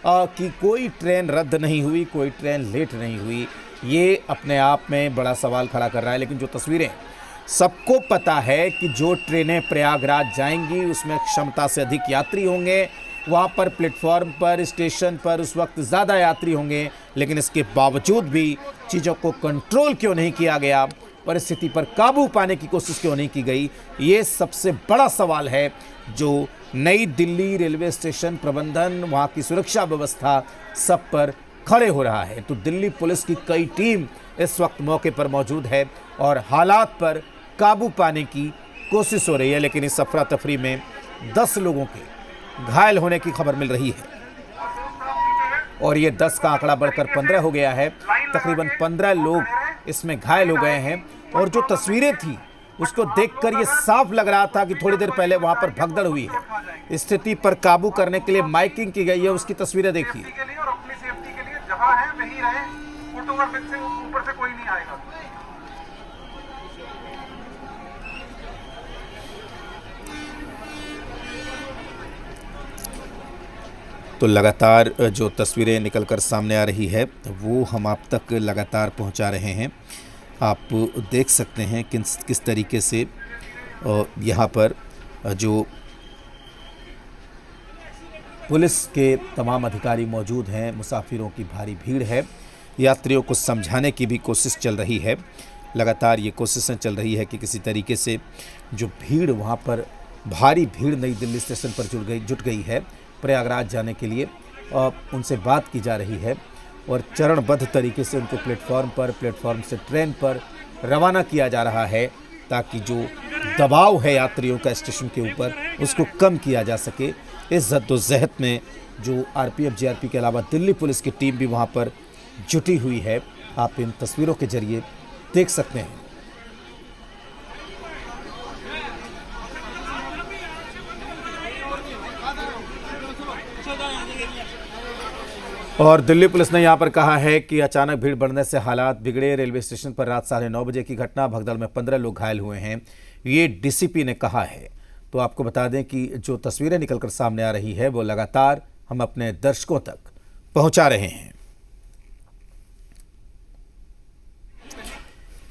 कि कोई ट्रेन रद्द नहीं हुई, कोई ट्रेन लेट नहीं हुई। ये अपने आप में बड़ा सवाल खड़ा कर रहा है। लेकिन जो तस्वीरें सबको पता है कि जो ट्रेनें प्रयागराज जाएंगी उसमें क्षमता से अधिक यात्री होंगे, वहाँ पर प्लेटफॉर्म पर, स्टेशन पर उस वक्त ज़्यादा यात्री होंगे, लेकिन इसके बावजूद भी चीज़ों को कंट्रोल क्यों नहीं किया गया, परिस्थिति पर काबू पाने की कोशिश क्यों नहीं की गई, ये सबसे बड़ा सवाल है जो नई दिल्ली रेलवे स्टेशन प्रबंधन, वहाँ की सुरक्षा व्यवस्था सब पर खड़े हो रहा है। तो दिल्ली पुलिस की कई टीम इस वक्त मौके पर मौजूद है और हालात पर काबू पाने की कोशिश हो रही है। लेकिन इस अफरा तफरी में 10 लोगों के घायल होने की खबर मिल रही है और ये 10 का आंकड़ा बढ़कर 15 हो गया है। तकरीबन 15 लोग इसमें घायल हो गए हैं। और जो तस्वीरें थी उसको देखकर ये साफ लग रहा था कि थोड़ी देर पहले वहां पर भगदड़ हुई है। स्थिति पर काबू करने के लिए माइकिंग की गई है, उसकी तस्वीरें देखिए। और अपनी सेफ्टी के लिए जहां है वहीं रहे, फुटओवर से ऊपर से कोई नहीं आएगा। तो लगातार जो तस्वीरें निकलकर सामने आ रही है वो हम आप तक लगातार पहुंचा रहे हैं। आप देख सकते हैं किस तरीके से यहाँ पर जो पुलिस के तमाम अधिकारी मौजूद हैं, मुसाफिरों की भारी भीड़ है, यात्रियों को समझाने की भी कोशिश चल रही है। लगातार ये कोशिशें चल रही है कि किसी तरीके से जो भीड़ वहाँ पर भारी भीड़ नई दिल्ली स्टेशन पर जुट गई है प्रयागराज जाने के लिए, उनसे बात की जा रही है और चरणबद्ध तरीके से उनको प्लेटफॉर्म से ट्रेन पर रवाना किया जा रहा है ताकि जो दबाव है यात्रियों का स्टेशन के ऊपर उसको कम किया जा सके। इस जद्दोजहद में जो आरपीएफ जीआरपी के अलावा दिल्ली पुलिस की टीम भी वहाँ पर जुटी हुई है, आप इन तस्वीरों के जरिए देख सकते हैं। और दिल्ली पुलिस ने यहां पर कहा है कि अचानक भीड़ बढ़ने से हालात बिगड़े। रेलवे स्टेशन पर रात 9:30 बजे की घटना, भगदड़ में 15 लोग घायल हुए हैं, ये डीसीपी ने कहा है। तो आपको बता दें कि जो तस्वीरें निकलकर सामने आ रही है वो लगातार हम अपने दर्शकों तक पहुंचा रहे हैं।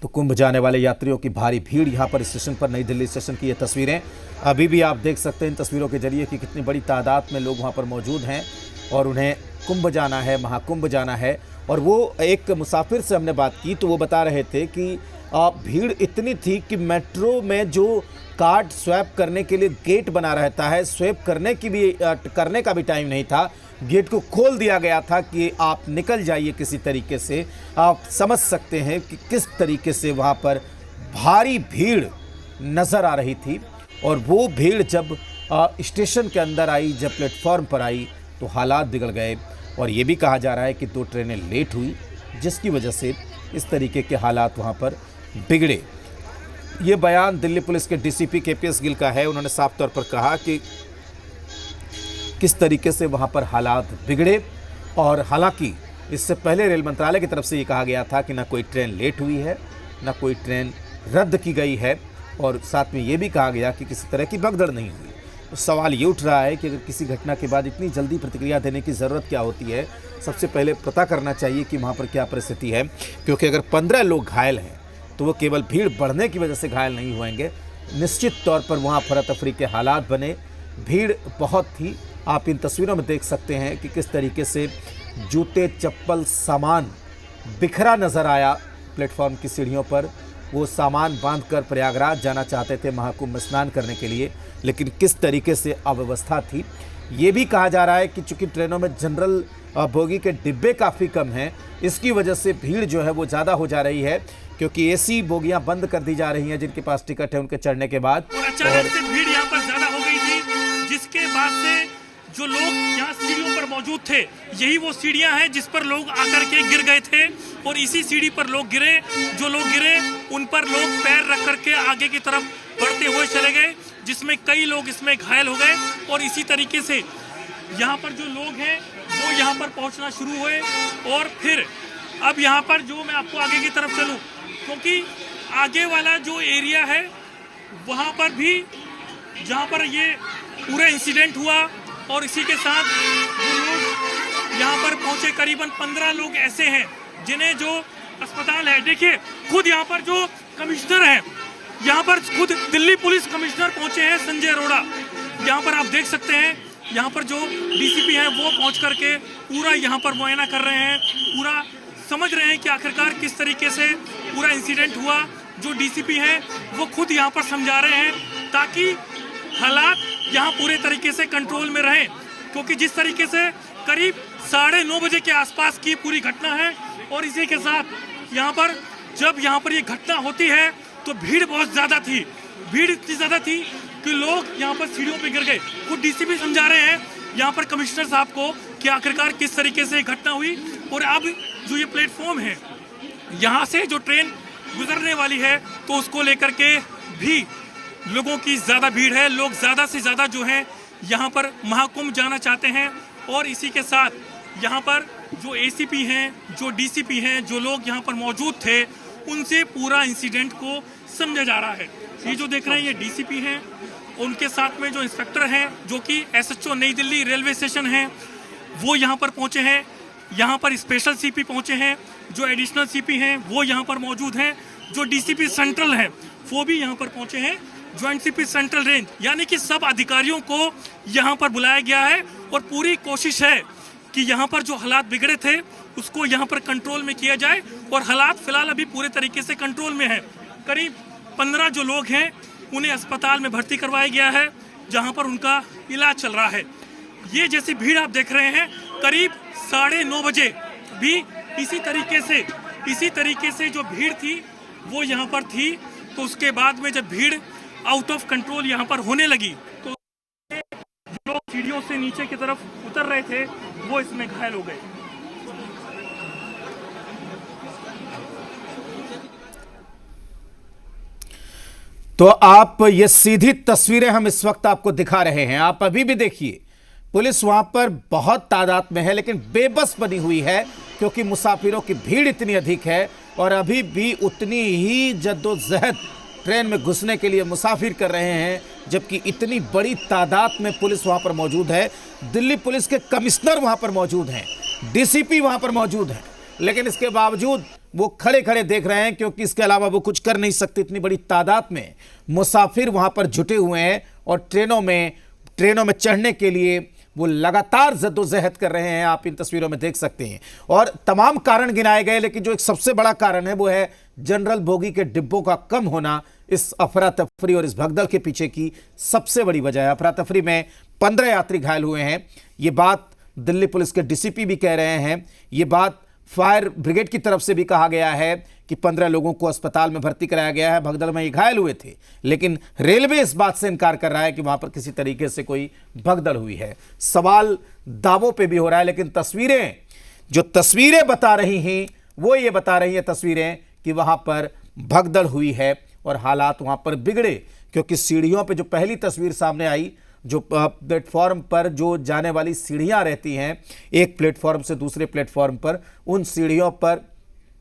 तो कुंभ जाने वाले यात्रियों की भारी भीड़ यहां पर स्टेशन पर, नई दिल्ली स्टेशन की ये तस्वीरें अभी भी आप देख सकते हैं इन तस्वीरों के जरिए कि कितनी बड़ी तादाद में लोग वहां पर मौजूद हैं और उन्हें कुंभ जाना है, महाकुंभ जाना है। और वो एक मुसाफिर से हमने बात की तो वो बता रहे थे कि भीड़ इतनी थी कि मेट्रो में जो कार्ड स्वैप करने के लिए गेट बना रहता है, स्वैप करने का भी टाइम नहीं था, गेट को खोल दिया गया था कि आप निकल जाइए किसी तरीके से। आप समझ सकते हैं कि किस तरीके से वहाँ पर भारी भीड़ नज़र आ रही थी। और वो भीड़ जब स्टेशन के अंदर आई, जब प्लेटफॉर्म पर आई तो हालात बिगड़ गए। और ये भी कहा जा रहा है कि 2 ट्रेनें लेट हुई जिसकी वजह से इस तरीके के हालात वहाँ पर बिगड़े। ये बयान दिल्ली पुलिस के डीसीपी केपीएस गिल का है। उन्होंने साफ तौर पर कहा कि किस तरीके से वहाँ पर हालात बिगड़े। और हालांकि इससे पहले रेल मंत्रालय की तरफ से ये कहा गया था कि ना कोई ट्रेन लेट हुई है, ना कोई ट्रेन रद्द की गई है, और साथ में ये भी कहा गया कि किसी तरह की भगदड़ नहीं हुई। तो सवाल ये उठ रहा है कि अगर किसी घटना के बाद इतनी जल्दी प्रतिक्रिया देने की ज़रूरत क्या होती है। सबसे पहले पता करना चाहिए कि वहाँ पर क्या परिस्थिति है, क्योंकि अगर 15 लोग घायल हैं तो वो केवल भीड़ बढ़ने की वजह से घायल नहीं होंगे। निश्चित तौर पर वहाँ अफरा-तफरी के हालात बने, भीड़ बहुत थी। आप इन तस्वीरों में देख सकते हैं कि किस तरीके से जूते, चप्पल, सामान बिखरा नज़र आया प्लेटफॉर्म की सीढ़ियों पर। वो सामान बांधकर प्रयागराज जाना चाहते थे महाकुंभ स्नान करने के लिए, लेकिन किस तरीके से अव्यवस्था थी। ये भी कहा जा रहा है कि चूंकि ट्रेनों में जनरल बोगी के डिब्बे काफ़ी कम हैं, इसकी वजह से भीड़ जो है वो ज़्यादा हो जा रही है, क्योंकि एसी बोगियां बंद कर दी जा रही हैं जिनके पास टिकट है उनके चढ़ने के बाद। और अचानक से भीड़ यहाँ पर ज़्यादा हो गई थी, जिसके बाद से जो लोग यहाँ सीढ़ियों पर मौजूद थे, यही वो सीढ़ियाँ हैं जिस पर लोग आकर के गिर गए थे। और इसी सीढ़ी पर लोग गिरे, जो लोग गिरे उन पर लोग पैर रख करके आगे की तरफ बढ़ते हुए चले गए, जिसमें कई लोग इसमें घायल हो गए। और इसी तरीके से यहाँ पर जो लोग हैं वो यहाँ पर पहुँचना शुरू हुए। और फिर अब यहाँ पर जो मैं आपको आगे की तरफ चलूँ, क्योंकि आगे वाला जो एरिया है वहाँ पर भी जहाँ पर ये पूरा इंसिडेंट हुआ, और इसी के साथ जो लोग यहाँ पर पहुँचे करीबन 15 लोग ऐसे हैं जिन्हें जो अस्पताल है, देखिए खुद यहाँ पर जो कमिश्नर हैं, यहाँ पर खुद दिल्ली पुलिस कमिश्नर पहुँचे हैं संजय अरोड़ा। यहाँ पर आप देख सकते हैं, यहाँ पर जो डीसीपी हैं वो पहुँच करके पूरा यहाँ पर मुआयना कर रहे हैं, पूरा समझ रहे हैं कि आखिरकार किस तरीके से पूरा इंसिडेंट हुआ। जो डीसीपी हैं वो खुद यहाँ पर समझा रहे हैं ताकि हालात यहाँ पूरे तरीके से कंट्रोल में रहें, क्योंकि जिस तरीके से करीब 9:30 बजे के आसपास की पूरी घटना है। और इसी के साथ यहाँ पर जब यहाँ पर ये घटना होती है तो भीड़ बहुत ज़्यादा थी, भीड़ इतनी ज़्यादा थी कि लोग यहाँ पर सीढ़ियों पे गिर गए। खुद डीसीपी समझा रहे हैं यहाँ पर कमिश्नर साहब को कि आखिरकार किस तरीके से घटना हुई। और अब जो ये प्लेटफॉर्म है यहाँ से जो ट्रेन गुजरने वाली है तो उसको लेकर के भी लोगों की ज़्यादा भीड़ है। लोग ज़्यादा से ज़्यादा जो है यहाँ पर महाकुंभ जाना चाहते हैं। और इसी के साथ यहाँ पर जो एसीपी हैं, जो डीसीपी हैं, जो लोग यहाँ पर मौजूद थे, उनसे पूरा इंसिडेंट को समझा जा रहा है। ये जो देख रहे हैं ये डीसीपी हैं, उनके साथ में जो इंस्पेक्टर हैं जो कि एसएचओ नई दिल्ली रेलवे स्टेशन हैं वो यहाँ पर पहुँचे हैं। यहाँ पर स्पेशल सीपी पहुँचे हैं, जो एडिशनल सीपी हैं वो यहाँ पर मौजूद हैं, जो डीसीपी सेंट्रल हैं वो भी यहाँ पर पहुँचे हैं, ज्वाइंट सीपी सेंट्रल रेंज, यानी कि सब अधिकारियों को यहाँ पर बुलाया गया है। और पूरी कोशिश है कि यहाँ पर जो हालात बिगड़े थे उसको यहाँ पर कंट्रोल में किया जाए। और हालात फिलहाल अभी पूरे तरीके से कंट्रोल में है। करीब 15 जो लोग हैं उन्हें अस्पताल में भर्ती करवाया गया है, जहाँ पर उनका इलाज चल रहा है। ये जैसी भीड़ आप देख रहे हैं, करीब 9:30 बजे भी इसी तरीके से जो भीड़ थी वो यहाँ पर थी। तो उसके बाद में जब भीड़ आउट ऑफ कंट्रोल यहाँ पर होने लगी तो जो सीढ़ियों से नीचे की तरफ उतर रहे थे वो इसमें घायल हो गए। तो आप ये सीधी तस्वीरें हम इस वक्त आपको दिखा रहे हैं। आप अभी भी देखिए, पुलिस वहां पर बहुत तादाद में है लेकिन बेबस बनी हुई है, क्योंकि मुसाफिरों की भीड़ इतनी अधिक है और अभी भी उतनी ही जद्दोजहद ट्रेन में घुसने के लिए मुसाफिर कर रहे हैं, जबकि इतनी बड़ी तादाद में पुलिस वहां पर मौजूद है। दिल्ली पुलिस के कमिश्नर वहां पर मौजूद हैं, डीसीपी वहां पर मौजूद हैं, लेकिन इसके बावजूद वो खड़े खड़े देख रहे हैं, क्योंकि इसके अलावा वो कुछ कर नहीं सकते। इतनी बड़ी तादाद में मुसाफिर वहां पर जुटे हुए हैं और ट्रेनों में चढ़ने के लिए वो लगातार जद्दोजहद कर रहे हैं। आप इन तस्वीरों में देख सकते हैं। और तमाम कारण गिनाए गए, लेकिन जो एक सबसे बड़ा कारण है वो है जनरल बोगी के डिब्बों का कम होना। इस अफरा तफरी और इस भगदड़ के पीछे की सबसे बड़ी वजह है। अफरा तफरी में 15 यात्री घायल हुए हैं। ये बात दिल्ली पुलिस के डीसीपी भी कह रहे हैं। ये बात फायर ब्रिगेड की तरफ से भी कहा गया है कि 15 लोगों को अस्पताल में भर्ती कराया गया है। भगदड़ में ये घायल हुए थे, लेकिन रेलवे इस बात से इनकार कर रहा है कि वहां पर किसी तरीके से कोई भगदड़ हुई है। सवाल दावों पे भी हो रहा है, लेकिन जो तस्वीरें बता रही हैं वो ये बता रही हैं तस्वीरें कि वहां पर भगदड़ हुई है और हालात वहां पर बिगड़े। क्योंकि सीढ़ियों पे जो पहली तस्वीर सामने आई, जो प्लेटफॉर्म पर जो जाने वाली सीढ़ियां रहती हैं एक प्लेटफॉर्म से दूसरे प्लेटफॉर्म पर, उन सीढ़ियों पर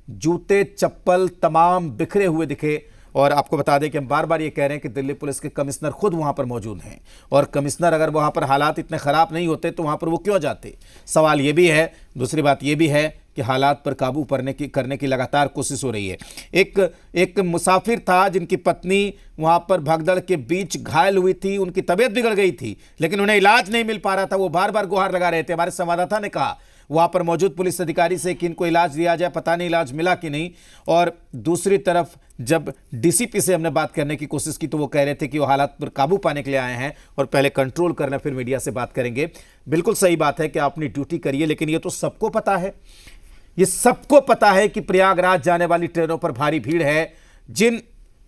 जूते चप्पल तमाम बिखरे हुए दिखे। और आपको बता दें कि हम बार बार ये कह रहे हैं कि दिल्ली पुलिस के कमिश्नर खुद वहां पर मौजूद हैं, और कमिश्नर अगर वहां पर हालात इतने ख़राब नहीं होते तो वहां पर वो क्यों जाते। सवाल ये भी है। दूसरी बात ये भी है कि हालात पर काबू करने की लगातार कोशिश हो रही है। एक मुसाफिर था जिनकी पत्नी वहां पर भगदड़ के बीच घायल हुई थी, उनकी तबीयत बिगड़ गई थी, लेकिन उन्हें इलाज नहीं मिल पा रहा था। वो बार बार गुहार लगा रहे थे। हमारे संवाददाता ने कहा वहां पर मौजूद पुलिस अधिकारी से कि इनको इलाज दिया जाए, पता नहीं इलाज मिला कि नहीं। और दूसरी तरफ जब डीसीपी से हमने बात करने की कोशिश की तो वो कह रहे थे कि वो हालात पर काबू पाने के लिए आए हैं और पहले कंट्रोल करना, फिर मीडिया से बात करेंगे। बिल्कुल सही बात है कि आप अपनी ड्यूटी करिए, लेकिन ये तो सबको पता है, ये सबको पता है कि प्रयागराज जाने वाली ट्रेनों पर भारी भीड़ है। जिन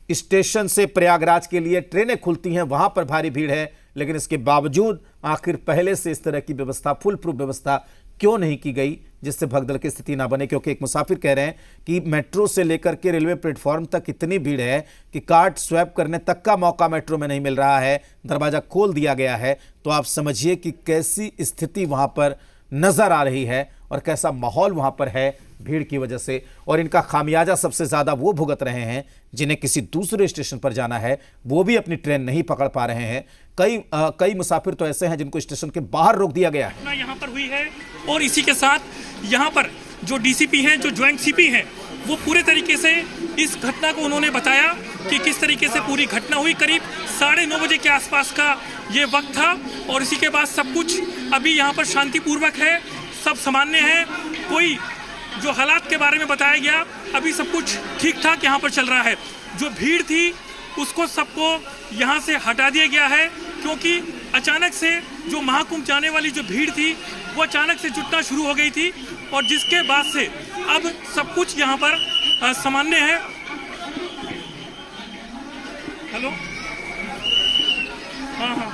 स्टेशन से प्रयागराज के लिए ट्रेनें खुलती हैं वहां पर भारी भीड़ है, लेकिन इसके बावजूद आखिर पहले से इस तरह की व्यवस्था, फुल प्रूफ व्यवस्था क्यों नहीं की गई जिससे भगदड़ की स्थिति ना बने। क्योंकि एक मुसाफिर कह रहे हैं कि मेट्रो से लेकर के रेलवे प्लेटफॉर्म तक इतनी भीड़ है कि कार्ड स्वैप करने तक का मौका मेट्रो में नहीं मिल रहा है, दरवाजा खोल दिया गया है। तो आप समझिए कि कैसी स्थिति वहां पर नजर आ रही है और कैसा माहौल वहां पर है भीड़ की वजह से। और इनका खामियाजा सबसे ज्यादा वो भुगत रहे हैं जिन्हें किसी दूसरे स्टेशन पर जाना है, वो भी अपनी ट्रेन नहीं पकड़ पा रहे हैं। कई मुसाफिर तो ऐसे हैं जिनको स्टेशन के बाहर रोक दिया गया है। यहाँ पर हुई है और इसी के साथ यहाँ पर जो डीसीपी हैं, जो ज्वाइंट सीपी हैं, वो पूरे तरीके से इस घटना को उन्होंने बताया कि किस तरीके से पूरी घटना हुई। करीब 9:30 बजे के आसपास का ये वक्त था और इसी के बाद सब कुछ अभी यहाँ पर शांतिपूर्वक है, सब सामान्य है। कोई जो हालात के बारे में बताया गया, अभी सब कुछ ठीक ठाक यहाँ पर चल रहा है। जो भीड़ थी उसको सबको यहाँ से हटा दिया गया है, क्योंकि अचानक से जो महाकुंभ जाने वाली जो भीड़ थी वो अचानक से जुटना शुरू हो गई थी, और जिसके बाद से अब सब कुछ यहाँ पर सामान्य है। हेलो, हाँ,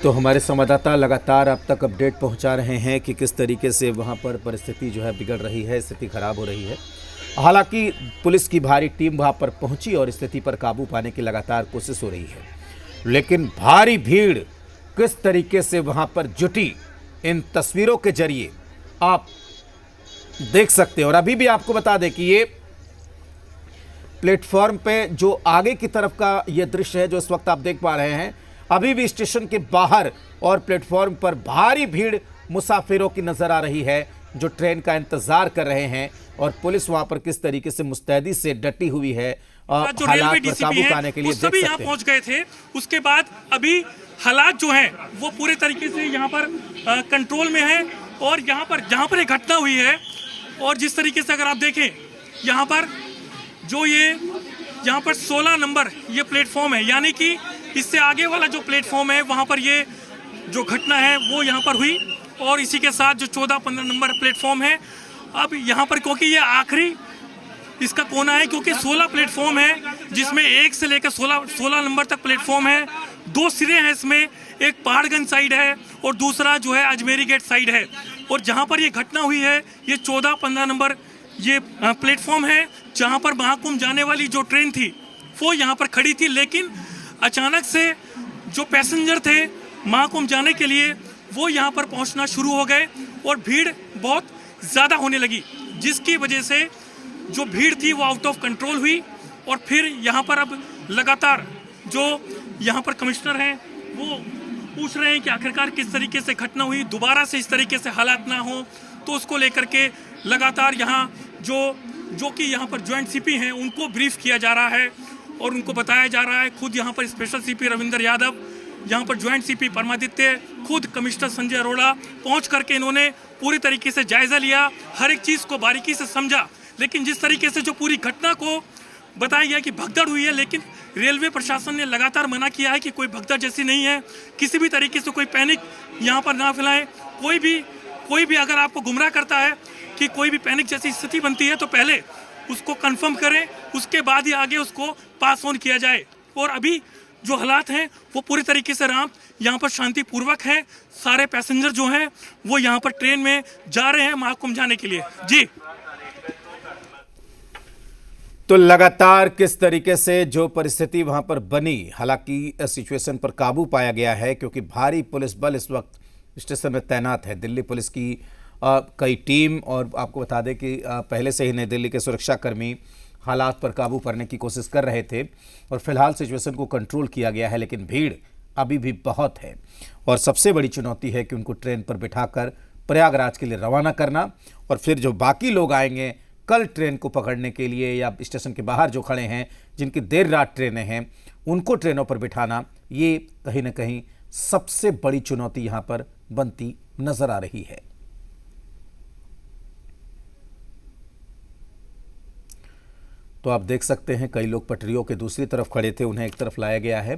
तो हमारे संवाददाता लगातार अब तक अपडेट पहुंचा रहे हैं कि किस तरीके से वहां पर परिस्थिति जो है बिगड़ रही है, स्थिति खराब हो रही है। हालांकि पुलिस की भारी टीम वहां पर पहुंची और स्थिति पर काबू पाने की लगातार कोशिश हो रही है, लेकिन भारी भीड़ किस तरीके से वहां पर जुटी, इन तस्वीरों के जरिए आप देख सकते हैं। और अभी भी आपको बता दें कि ये प्लेटफॉर्म पे जो आगे की तरफ का ये दृश्य है जो इस वक्त आप देख पा रहे हैं, अभी भी स्टेशन के बाहर और प्लेटफॉर्म पर भारी भीड़ मुसाफिरों की नजर आ रही है जो ट्रेन का इंतजार कर रहे हैं। और पुलिस वहां पर किस तरीके से मुस्तैदी से डटी हुई है जो हालात रेलवे पर डीसीपी काबू है पाने के लिए वो सभी यहाँ पहुंच गए थे। उसके बाद अभी हालात जो हैं वो पूरे तरीके से यहाँ पर कंट्रोल में है। और यहाँ पर जहाँ पर एक घटना हुई है और जिस तरीके से अगर आप देखें यहाँ पर जो ये यहाँ पर 16 नंबर ये प्लेटफॉर्म है, यानी कि इससे आगे वाला जो प्लेटफॉर्म है वहाँ पर ये जो घटना है वो यहाँ पर हुई। और इसी के साथ जो 14-15 नंबर प्लेटफॉर्म है, अब यहाँ पर क्योंकि ये आखिरी इसका कोना है, क्योंकि 16 प्लेटफॉर्म है जिसमें 1 से लेकर 16 नंबर तक प्लेटफॉर्म है। 2 सिरे हैं इसमें, एक पहाड़गंज साइड है और दूसरा जो है अजमेरी गेट साइड है। और जहाँ पर ये घटना हुई है ये 14-15 नंबर ये प्लेटफॉर्म है जहाँ पर महाकुंभ जाने वाली जो ट्रेन थी वो यहाँ पर खड़ी थी। लेकिन अचानक से जो पैसेंजर थे महाकुंभ जाने के लिए वो यहाँ पर पहुँचना शुरू हो गए और भीड़ बहुत ज़्यादा होने लगी, जिसकी वजह से जो भीड़ थी वो आउट ऑफ कंट्रोल हुई। और फिर यहाँ पर अब लगातार जो यहाँ पर कमिश्नर हैं वो पूछ रहे हैं कि आखिरकार किस तरीके से घटना हुई, दोबारा से इस तरीके से हालात ना हो, तो उसको लेकर के लगातार यहाँ जो कि यहाँ पर ज्वाइंट सीपी हैं उनको ब्रीफ किया जा रहा है और उनको बताया जा रहा है। खुद यहाँ पर स्पेशल सीपी रविंदर यादव, यहाँ पर ज्वाइंट सीपी परमादित्य, खुद कमिश्नर संजय अरोड़ा पहुँच करके इन्होंने पूरी तरीके से जायजा लिया, हर एक चीज़ को बारीकी से समझा। लेकिन जिस तरीके से जो पूरी घटना को बताया गया कि भगदड़ हुई है, लेकिन रेलवे प्रशासन ने लगातार मना किया है कि कोई भगदड़ जैसी नहीं है, किसी भी तरीके से कोई पैनिक यहाँ पर ना फैलाएं। कोई भी अगर आपको गुमराह करता है कि कोई भी पैनिक जैसी स्थिति बनती है तो पहले उसको कंफर्म करें, उसके बाद ही आगे उसको पास ऑन किया जाए। और अभी जो हालात हैं वो पूरी तरीके से यहाँ पर शांतिपूर्वक है। सारे पैसेंजर जो हैं वो यहाँ पर ट्रेन में जा रहे हैं महाकुंभ जाने के लिए। जी, तो लगातार किस तरीके से जो परिस्थिति वहां पर बनी, हालांकि सिचुएशन पर काबू पाया गया है क्योंकि भारी पुलिस बल इस वक्त स्टेशन में तैनात है। दिल्ली पुलिस की कई टीम, और आपको बता दें कि पहले से ही नई दिल्ली के सुरक्षाकर्मी हालात पर काबू पाने की कोशिश कर रहे थे और फिलहाल सिचुएशन को कंट्रोल किया गया है, लेकिन भीड़ अभी भी बहुत है। और सबसे बड़ी चुनौती है कि उनको ट्रेन पर बिठाकर प्रयागराज के लिए रवाना करना और फिर जो बाकी लोग आएंगे कल ट्रेन को पकड़ने के लिए या स्टेशन के बाहर जो खड़े हैं जिनकी देर रात ट्रेनें हैं उनको ट्रेनों पर बिठाना, ये कहीं ना कहीं सबसे बड़ी चुनौती यहां पर बनती नजर आ रही है। तो आप देख सकते हैं कई लोग पटरियों के दूसरी तरफ खड़े थे, उन्हें एक तरफ लाया गया है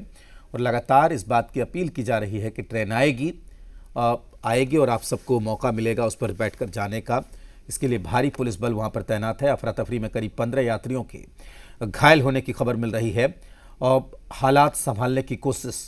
और लगातार इस बात की अपील की जा रही है कि ट्रेन आएगी और आप सबको मौका मिलेगा उस पर बैठकर जाने का। इसके लिए भारी पुलिस बल वहां पर तैनात है। अफरा तफरी में करीब 15 यात्रियों के घायल होने की खबर मिल रही है और हालात संभालने की कोशिश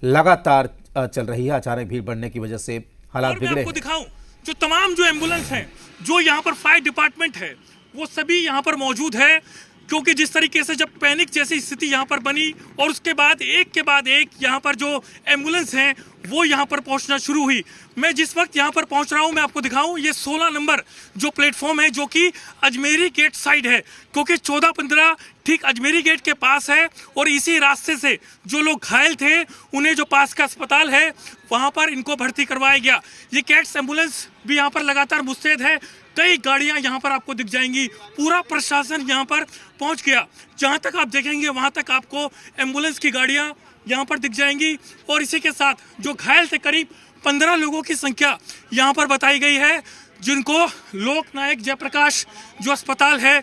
लगातार चल रही है। अचानक भीड़ बढ़ने की वजह से हालात बिगड़े। आपको दिखाऊं जो तमाम जो एम्बुलेंस हैं, जो यहाँ पर फायर डिपार्टमेंट है, वो सभी यहाँ पर मौजूद है, क्योंकि जिस तरीके से जब पैनिक जैसी स्थिति यहाँ पर बनी और उसके बाद एक यहाँ पर जो एम्बुलेंस हैं वो यहाँ पर पहुँचना शुरू हुई। मैं जिस वक्त यहाँ पर पहुँच रहा हूँ मैं आपको दिखाऊं, ये 16 नंबर जो प्लेटफॉर्म है जो कि अजमेरी गेट साइड है, क्योंकि 14-15 ठीक अजमेरी गेट के पास है और इसी रास्ते से जो लोग घायल थे उन्हें जो पास का अस्पताल है वहाँ पर इनको भर्ती करवाया गया। ये कैट्स एम्बुलेंस भी यहाँ पर लगातार मुस्तैद है, कई गाड़ियां यहाँ पर आपको दिख जाएंगी, पूरा प्रशासन यहाँ पर पहुँच गया। जहाँ तक आप देखेंगे वहाँ तक आपको एम्बुलेंस की गाड़ियाँ यहाँ पर दिख जाएंगी। और इसी के साथ जो घायल थे करीब 15 लोगों की संख्या यहाँ पर बताई गई है, जिनको लोकनायक जयप्रकाश जो अस्पताल है,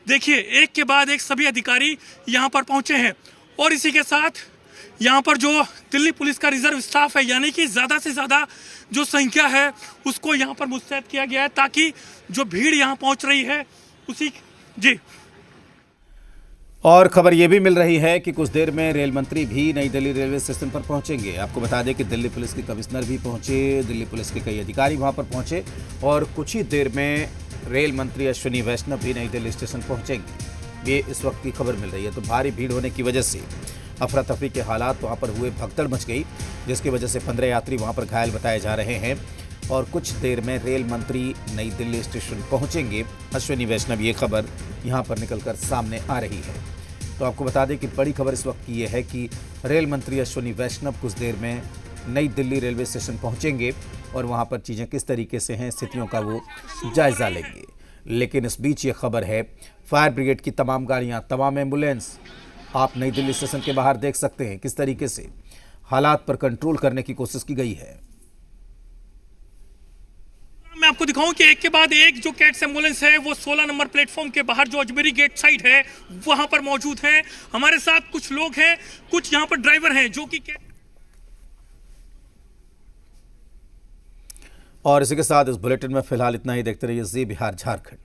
देखिए एक के बाद एक सभी अधिकारी यहाँ पर पहुँचे हैं। और इसी के साथ यहाँ पर जो दिल्ली पुलिस का रिजर्व स्टाफ है, यानी कि ज़्यादा से ज़्यादा जो संख्या है उसको यहाँ पर मुस्तैद किया गया है ताकि जो भीड़ यहाँ पहुँच रही है उसी जी। और खबर ये भी मिल रही है कि कुछ देर में रेल मंत्री भी नई दिल्ली रेलवे स्टेशन पर पहुंचेंगे। आपको बता दें कि दिल्ली पुलिस के कमिश्नर भी पहुंचे, दिल्ली पुलिस के कई अधिकारी वहां पर पहुंचे और कुछ ही देर में रेल मंत्री अश्विनी वैष्णव भी नई दिल्ली स्टेशन पहुंचेंगे। ये इस वक्त की खबर मिल रही है। तो भारी भीड़ होने की वजह से अफरा तफरी के हालात वहाँ पर हुए, भगदड़ मच गई, जिसकी वजह से 15 यात्री वहाँ पर घायल बताए जा रहे हैं और कुछ देर में रेल मंत्री नई दिल्ली स्टेशन पहुंचेंगे अश्विनी वैष्णव। ये खबर यहाँ पर निकलकर सामने आ रही है। तो आपको बता दें कि बड़ी खबर इस वक्त की ये है कि रेल मंत्री अश्विनी वैष्णव कुछ देर में नई दिल्ली रेलवे स्टेशन पहुंचेंगे और वहाँ पर चीज़ें किस तरीके से हैं, स्थितियों का वो जायजा लेंगे। लेकिन इस बीच ये खबर है, फायर ब्रिगेड की तमाम गाड़ियाँ, तमाम एम्बुलेंस आप नई दिल्ली स्टेशन के बाहर देख सकते हैं किस तरीके से हालात पर कंट्रोल करने की कोशिश की गई है। मैं आपको दिखाऊं कि एक के बाद एक जो कैट्स एम्बुलेंस है वो 16 नंबर प्लेटफॉर्म के बाहर जो अजमेरी गेट साइड है वहां पर मौजूद है। हमारे साथ कुछ लोग हैं, कुछ यहां पर ड्राइवर हैं जो कि और इसी के साथ इस बुलेटिन में फिलहाल इतना ही। देखते रहिए जी बिहार झारखंड।